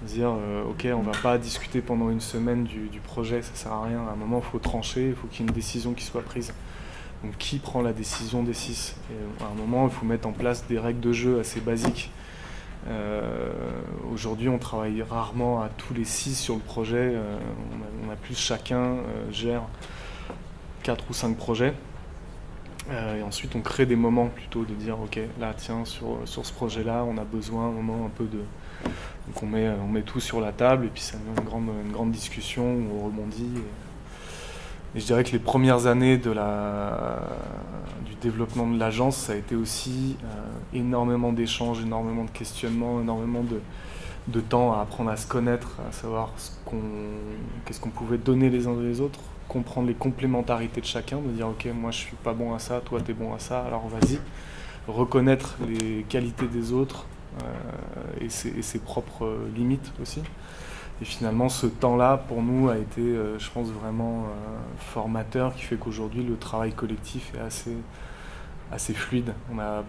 Dire, ok, on va pas discuter pendant une semaine du projet, ça sert à rien. À un moment, il faut trancher, il faut qu'il y ait une décision qui soit prise. Donc qui prend la décision des 6 ? Et à un moment, il faut mettre en place des règles de jeu assez basiques. Aujourd'hui, on travaille rarement à tous les 6 sur le projet. On a plus chacun gère 4 ou 5 projets. Et ensuite, on crée des moments plutôt de dire, ok, là, tiens, sur ce projet-là, on a besoin un moment un peu de... Donc on met tout sur la table et puis ça devient une grande discussion où on rebondit. Et je dirais que les premières années du développement de l'agence, ça a été aussi énormément d'échanges, énormément de questionnements, énormément de temps à apprendre à se connaître, à savoir qu'est-ce qu'on pouvait donner les uns des autres, comprendre les complémentarités de chacun, de dire ok, moi je suis pas bon à ça, toi t'es bon à ça, alors vas-y, reconnaître les qualités des autres et ses propres limites aussi. Et finalement, ce temps-là, pour nous, a été, je pense, vraiment formateur, qui fait qu'aujourd'hui, le travail collectif est assez fluide. On n'a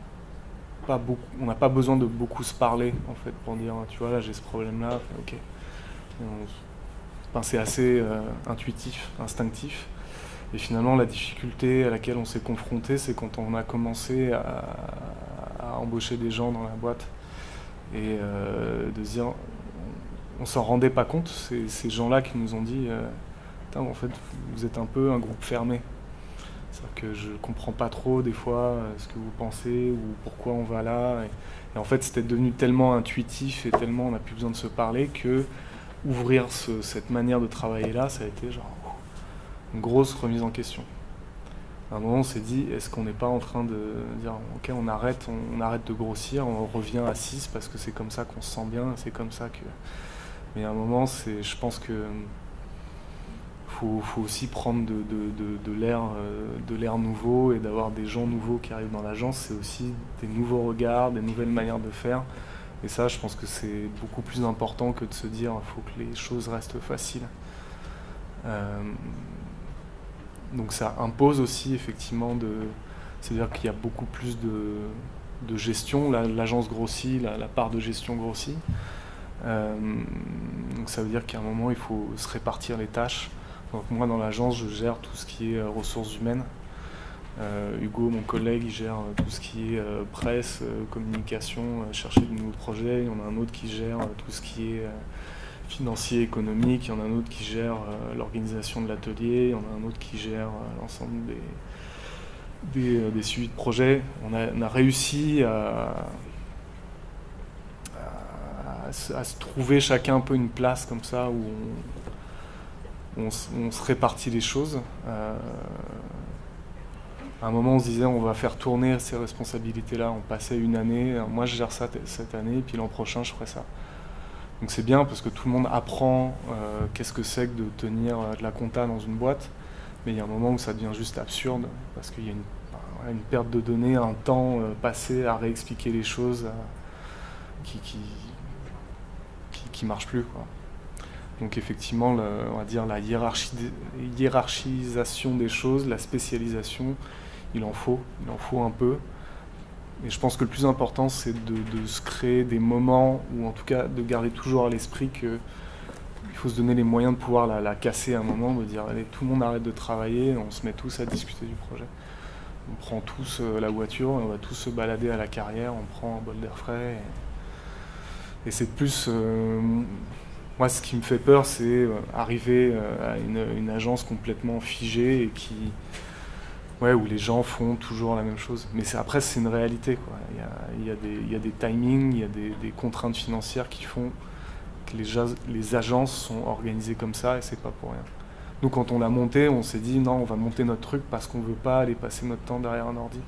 pas besoin de beaucoup se parler, en fait, pour dire, tu vois, là, j'ai ce problème-là, ok. C'est assez intuitif, instinctif. Et finalement, la difficulté à laquelle on s'est confronté, c'est quand on a commencé à embaucher des gens dans la boîte et de se dire... On s'en rendait pas compte, ces gens-là qui nous ont dit en fait, vous êtes un peu un groupe fermé. C'est-à-dire que je comprends pas trop, des fois, ce que vous pensez ou pourquoi on va là. Et en fait, c'était devenu tellement intuitif et tellement on n'a plus besoin de se parler que ouvrir cette manière de travailler-là, ça a été genre une grosse remise en question. À un moment, on s'est dit, est-ce qu'on n'est pas en train de dire, ok, on arrête de grossir, on revient à 6 parce que c'est comme ça qu'on se sent bien, c'est comme ça que... Mais à un moment, je pense que faut aussi prendre de l'air nouveau et d'avoir des gens nouveaux qui arrivent dans l'agence. C'est aussi des nouveaux regards, des nouvelles manières de faire. Et ça, je pense que c'est beaucoup plus important que de se dire il faut que les choses restent faciles. Donc ça impose aussi effectivement c'est-à-dire qu'il y a beaucoup plus de gestion. L'agence grossit, la part de gestion grossit. Donc ça veut dire qu'à un moment il faut se répartir les tâches. Donc moi dans l'agence je gère tout ce qui est ressources humaines. Hugo, mon collègue, il gère tout ce qui est presse, communication, chercher de nouveaux projets. Il y en a un autre qui gère tout ce qui est financier, économique. Il y en a un autre qui gère l'organisation de l'atelier. Il y en a un autre qui gère l'ensemble des suivis de projets. On a réussi à se trouver chacun un peu une place comme ça où on se répartit les choses. À un moment, on se disait on va faire tourner ces responsabilités-là. On passait une année, moi je gère ça cette année, et puis l'an prochain je ferai ça. Donc c'est bien parce que tout le monde apprend qu'est-ce que c'est que de tenir de la compta dans une boîte, mais il y a un moment où ça devient juste absurde parce qu'il y a une perte de données, un temps passé à réexpliquer les choses qui marche plus, quoi. Donc effectivement, on va dire la hiérarchisation des choses, la spécialisation, il en faut un peu. Et je pense que le plus important, c'est de se créer des moments, ou en tout cas de garder toujours à l'esprit qu'il faut se donner les moyens de pouvoir la casser à un moment, de dire allez, tout le monde arrête de travailler, on se met tous à discuter du projet. On prend tous la voiture, on va tous se balader à la carrière, on prend un bol d'air frais. Et c'est plus... moi, ce qui me fait peur, c'est arriver à une agence complètement figée et où les gens font toujours la même chose. Mais après, c'est une réalité, quoi. Il y a des timings, il y a des contraintes financières qui font que les agences sont organisées comme ça et c'est pas pour rien. Nous, quand on l'a monté, on s'est dit non, on va monter notre truc parce qu'on veut pas aller passer notre temps derrière un ordi.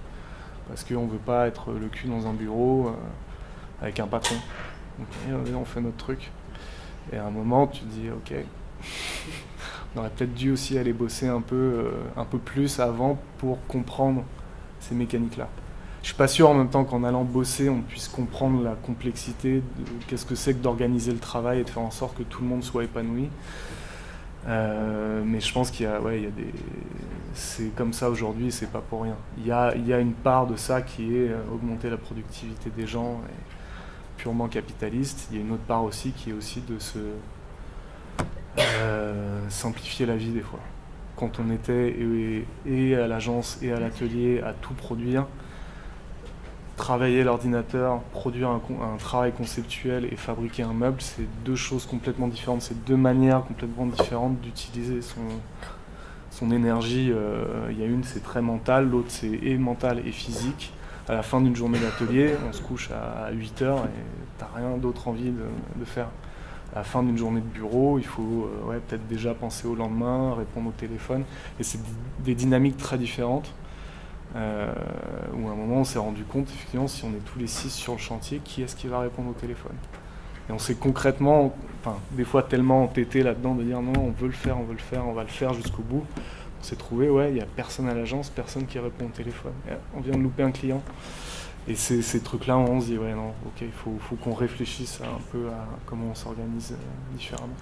Parce qu'on veut pas être le cul dans un bureau avec un patron. Donc, on fait notre truc. Et à un moment, tu te dis, ok, on aurait peut-être dû aussi aller bosser un peu plus avant pour comprendre ces mécaniques-là. Je suis pas sûr en même temps qu'en allant bosser, on puisse comprendre la complexité de qu'est-ce que c'est que d'organiser le travail et de faire en sorte que tout le monde soit épanoui. Mais je pense qu'il y a des... C'est comme ça aujourd'hui et c'est pas pour rien. Il y a une part de ça qui est augmenter la productivité des gens. purement capitaliste. Il y a une autre part aussi qui est aussi de se simplifier la vie des fois. Quand on était et à l'agence et à l'atelier à tout produire, travailler l'ordinateur, produire un travail conceptuel et fabriquer un meuble, c'est deux choses complètement différentes, c'est deux manières complètement différentes d'utiliser son énergie. Il y a une, c'est très mental, l'autre, c'est et mental et physique. À la fin d'une journée d'atelier, on se couche à 8 heures et t'as rien d'autre envie de faire. À la fin d'une journée de bureau, il faut peut-être déjà penser au lendemain, répondre au téléphone. Et c'est des dynamiques très différentes. Où à un moment on s'est rendu compte, effectivement, si on est tous les 6 sur le chantier, qui est-ce qui va répondre au téléphone? Et on s'est concrètement, des fois tellement entêté là-dedans de dire non, on veut le faire, on va le faire jusqu'au bout. On s'est trouvé, il n'y a personne à l'agence, personne qui répond au téléphone. Et on vient de louper un client. Et ces trucs-là, on se dit, non, ok, il faut qu'on réfléchisse un peu à comment on s'organise différemment.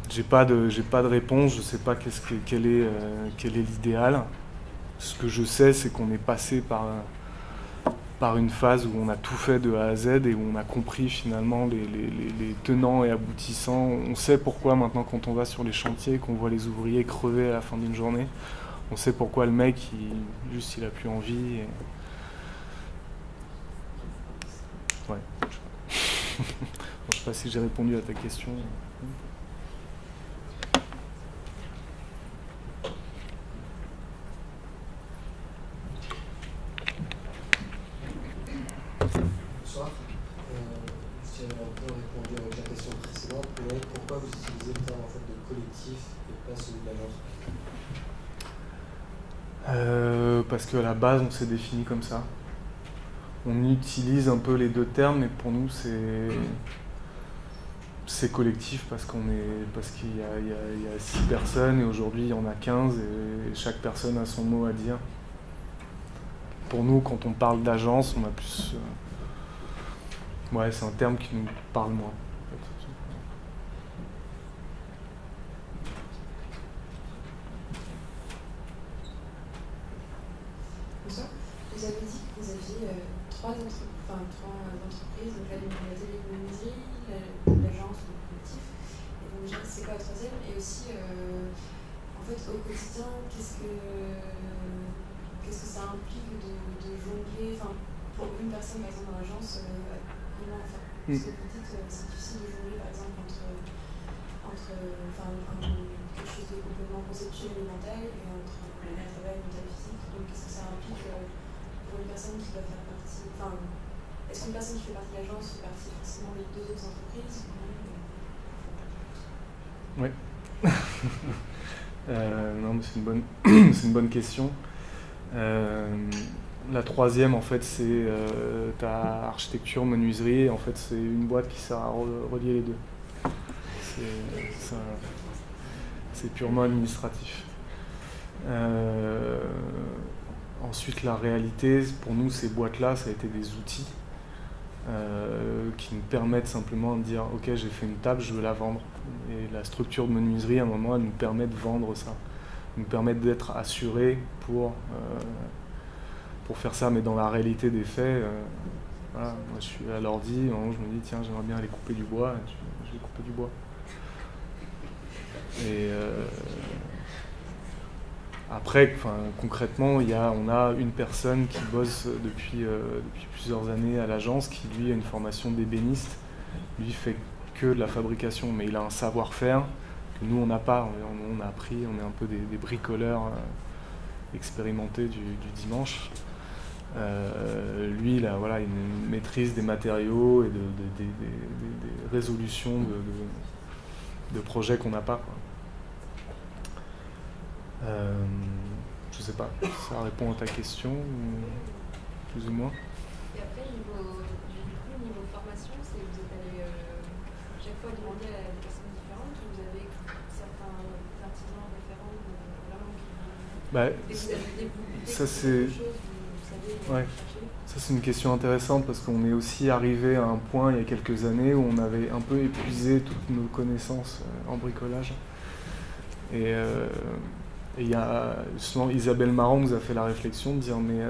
J'ai pas de réponse, je sais pas quel est l'idéal. Ce que je sais, c'est qu'on est passé par une phase où on a tout fait de A à Z et où on a compris finalement les tenants et aboutissants. On sait pourquoi maintenant quand on va sur les chantiers, qu'on voit les ouvriers crever à la fin d'une journée, on sait pourquoi le mec, il a plus envie. Ouais. Je sais pas si j'ai répondu à ta question.
Bonsoir. Je tiens un peu répondu avec la question précédente. Pourquoi vous utilisez le terme en fait, de collectif et pas celui d'agence?
Parce qu'à la base, on s'est défini comme ça. On utilise un peu les deux termes, mais pour nous, c'est collectif parce qu'il y a 6 personnes et aujourd'hui, il y en a 15 et chaque personne a son mot à dire. Pour nous, quand on parle d'agence, on a plus... c'est un terme qui nous parle moins.
Bonsoir. Vous avez dit que vous aviez 3 entreprises, donc la télémenuiserie, l'agence, le collectif. Et donc déjà, c'est quoi la troisième? Et aussi, en fait, au quotidien, qu'est-ce que ça implique de jongler, pour une personne, par exemple, dans l'agence, comment, parce que vous dites c'est difficile de jongler, par exemple, entre quelque chose de complètement conceptuel et mental et entre le travail mental et physique. Donc, qu'est-ce que ça implique pour une personne qui doit faire partie... est-ce qu'une personne qui fait partie de l'agence fait partie forcément des 2 autres entreprises?
Oui. Non, mais c'est une bonne question. La troisième, en fait, c'est ta architecture, menuiserie. En fait, c'est une boîte qui sert à relier les deux. C'est purement administratif. Ensuite, la réalité, pour nous, ces boîtes-là, ça a été des outils qui nous permettent simplement de dire « Ok, j'ai fait une table, je veux la vendre ». Et la structure de menuiserie, à un moment, elle nous permet de vendre ça. Elle nous permet d'être assurés pour faire ça. Mais dans la réalité des faits, moi, je suis à l'ordi, je me dis « Tiens, j'aimerais bien aller couper du bois », et je vais couper du bois. Et après, concrètement, on a une personne qui bosse depuis plusieurs années à l'agence, qui lui a une formation d'ébéniste. Lui fait que de la fabrication, mais il a un savoir-faire que nous on n'a pas. On a appris, on est un peu des bricoleurs expérimentés du dimanche. Lui, il a une maîtrise des matériaux et des résolutions de projets qu'on n'a pas, quoi. Je sais pas, ça répond à ta question, plus ou moins.
Et après, niveau formation, c'est vous êtes allé chaque fois demander à des personnes différentes ou vous avez certains artisans référents vraiment qui vous avez
ça c'est une question intéressante parce qu'on est aussi arrivé à un point il y a quelques années où on avait un peu épuisé toutes nos connaissances en bricolage. Et il y a justement Isabelle Marant nous a fait la réflexion de dire mais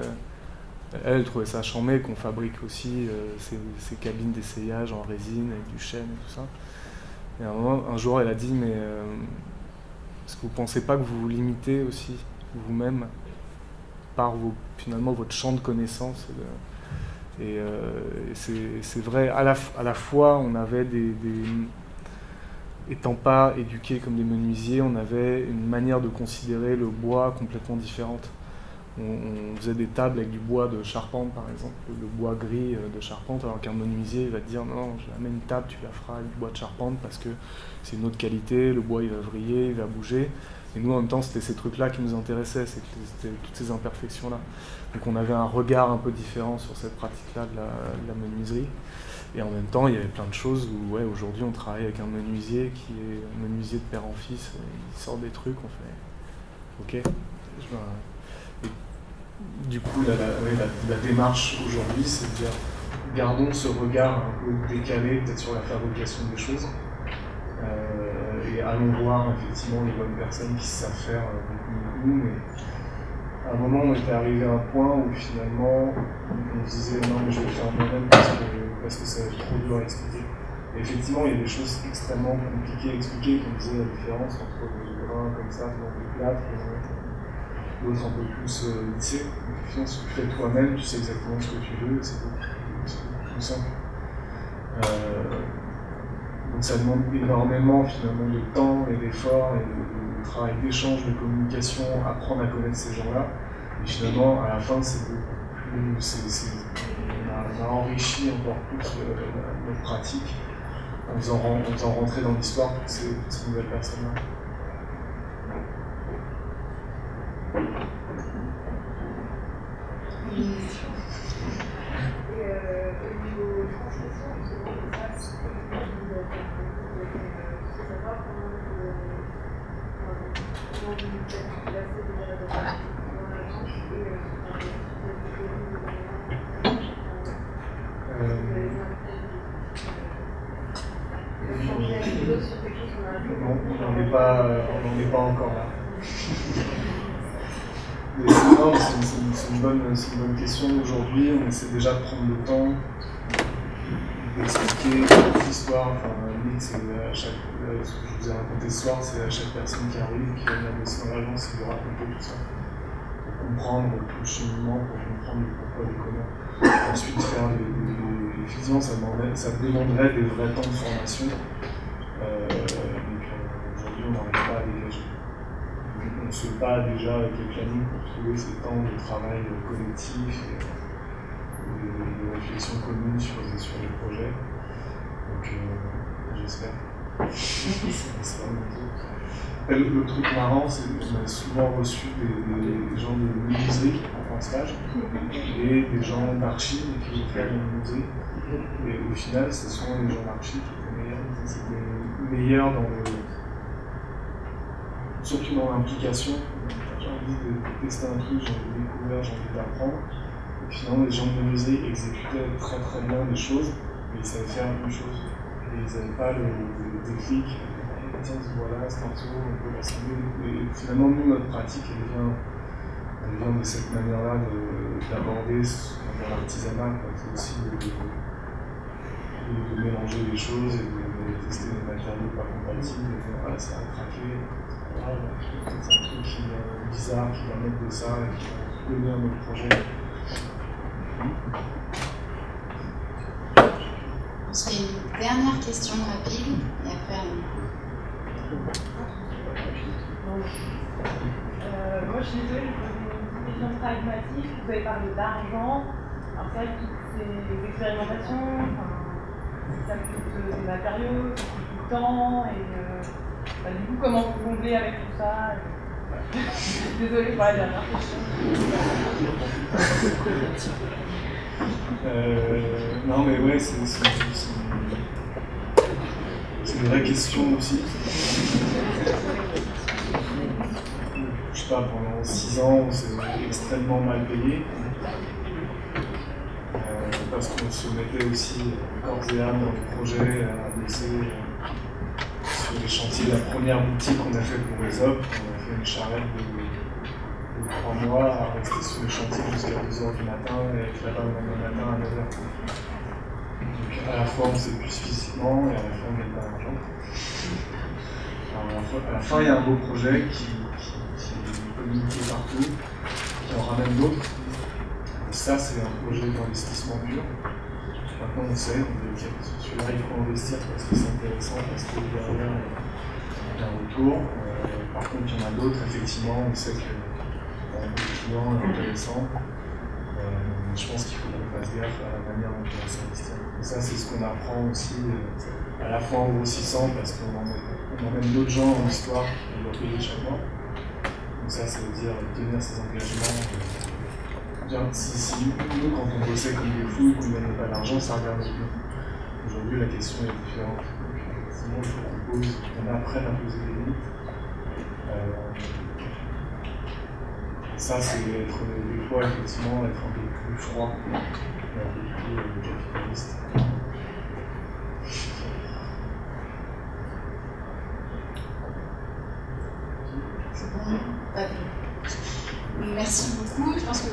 Elle trouvait ça chambé qu'on fabrique aussi ces cabines d'essayage en résine avec du chêne et tout ça. Et un jour, elle a dit, mais est-ce que vous ne pensez pas que vous vous limitez aussi vous-même par finalement votre champ de connaissances et c'est vrai, à la fois, on avait étant pas éduqués comme des menuisiers, on avait une manière de considérer le bois complètement différente. On faisait des tables avec du bois de charpente, par exemple, le bois gris de charpente, alors qu'un menuisier va te dire non, jamais une table, tu la feras avec du bois de charpente parce que c'est une autre qualité, le bois il va vriller, il va bouger. Et nous, en même temps, c'était ces trucs-là qui nous intéressaient, c'était toutes ces imperfections-là. Donc on avait un regard un peu différent sur cette pratique-là de la menuiserie. Et en même temps, il y avait plein de choses où, ouais, aujourd'hui, on travaille avec un menuisier qui est un menuisier de père en fils. Il sort des trucs, on fait OK. Et du coup, la démarche aujourd'hui, c'est de dire gardons ce regard un peu décalé, peut-être sur la fabrication des choses. Et allons voir effectivement les bonnes personnes qui savent faire beaucoup mieux que nous. Mais à un moment, on était arrivé à un point où finalement, on se disait non, mais je vais le faire moi-même parce que ça va être trop dur à expliquer. Et effectivement, il y a des choses extrêmement compliquées à expliquer, comme disait la différence entre le grain comme ça, dans le plâtre, et l'autre un peu plus lissé. Donc finalement, si tu le fais toi-même, tu sais exactement ce que tu veux, c'est beaucoup plus simple. Donc ça demande énormément finalement de temps et d'efforts et de travail d'échange, de communication, apprendre à connaître ces gens-là. Et finalement, à la fin, c'est beaucoup plus, on a enrichi encore plus notre pratique en faisant rentrer dans l'histoire toutes ces nouvelles personnes-là. On n'en est pas encore là. C'est une bonne question. Aujourd'hui, on essaie déjà de prendre le temps d'expliquer l'histoire. Enfin, limite, c'est à chaque, ce que je vous ai raconté ce soir, c'est à chaque personne qui arrive, qui va venir bosser dans l'agence, et de raconter tout ça. Pour comprendre tout le cheminement, pour comprendre le pourquoi, le comment. Ensuite, faire effectivement, ça demanderait des vrais temps de formation. Aujourd'hui, on n'arrive pas à dégager. On ne se bat déjà avec les plannings pour trouver ces temps de travail collectif et de réflexion commune sur les projets. Donc, j'espère. Le truc marrant, c'est qu'on a souvent reçu des gens de menuiserie en stage et des gens d'archi qui veulent faire une menuiserie. Et au final, c'est souvent les gens d'archi qui étaient meilleurs. C'était meilleurs surtout dans l'implication. J'ai envie de tester un truc, j'ai envie de découvrir, j'ai envie d'apprendre. Et finalement, les gens de menuiserie exécutaient très très bien des choses, mais ils savaient faire une chose. Et ils n'avaient pas le déclic. Tiens, voilà, ce morceau, on peut l'assembler. Et finalement, nous, notre pratique, elle vient de cette manière-là d'aborder l'artisanat. C'est aussi de mélanger les choses et de tester des matériaux pas compatibles. Et voilà, ça a craqué. Voilà, c'est un truc qui est bizarre, qui va mettre de ça et qui va donner à notre projet.
On se fait une dernière question rapide et après
moi je suis désolée, je vous pose une question pragmatique. Vous avez parlé d'argent. Alors c'est vrai que toutes ces expérimentations, ça coûte des matériaux, ça coûte du temps et du coup comment vous jonglez avec tout ça Désolée pour la dernière question.
Non mais ouais, c'est une vraie question aussi. Je sais pas, pendant 6 ans, on s'est extrêmement mal payé. Parce qu'on se mettait aussi corps et âme dans le projet, à bosser sur les chantiers. La première boutique qu'on a faite pour les OP, on a fait une charrette de 3 mois à rester sur le chantier jusqu'à 2h du matin et être là-bas le lendemain matin à 9h. Donc à la fois on s'épuise physiquement et à la fois on gagne pas d'argent. À la fin il y a un beau projet qui est communiqué partout, qui en ramène d'autres. Ça c'est un projet d'investissement pur. Maintenant on sait, celui-là il faut investir parce que c'est intéressant, parce que derrière il y a un retour. Par contre il y en a d'autres, effectivement, on sait que le client est intéressant. Je pense qu'il faut qu'on fasse gaffe à la manière dont on va s'investir. Et ça c'est ce qu'on apprend aussi, à la fois en grossissant, parce qu'on emmène d'autres gens en histoire, on doit payer chaque mois. Donc ça veut dire tenir ses engagements. Si nous, quand on bossait comme des fous, qu'on ne gagnait pas d'argent, ça regarde plus. Aujourd'hui, la question est différente. Donc, effectivement, il faut qu'on apprenne à poser des limites. Ça, c'est être, des fois, effectivement, être un peu plus froid, et un peu plus capitaliste.
C'est bon, pas bien. Merci beaucoup. Je pense que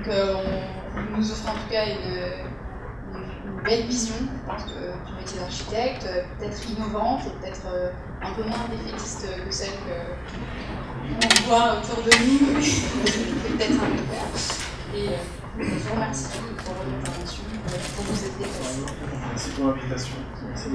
on nous offre en tout cas une belle vision, je pense, du métier d'architecte, peut-être innovante et peut-être un peu moins défaitiste que celle qu'on voit autour de nous, mais peut-être un peu faire. Et je vous remercie pour votre intervention, pour vous être déplacé.
Merci pour l'invitation. Merci.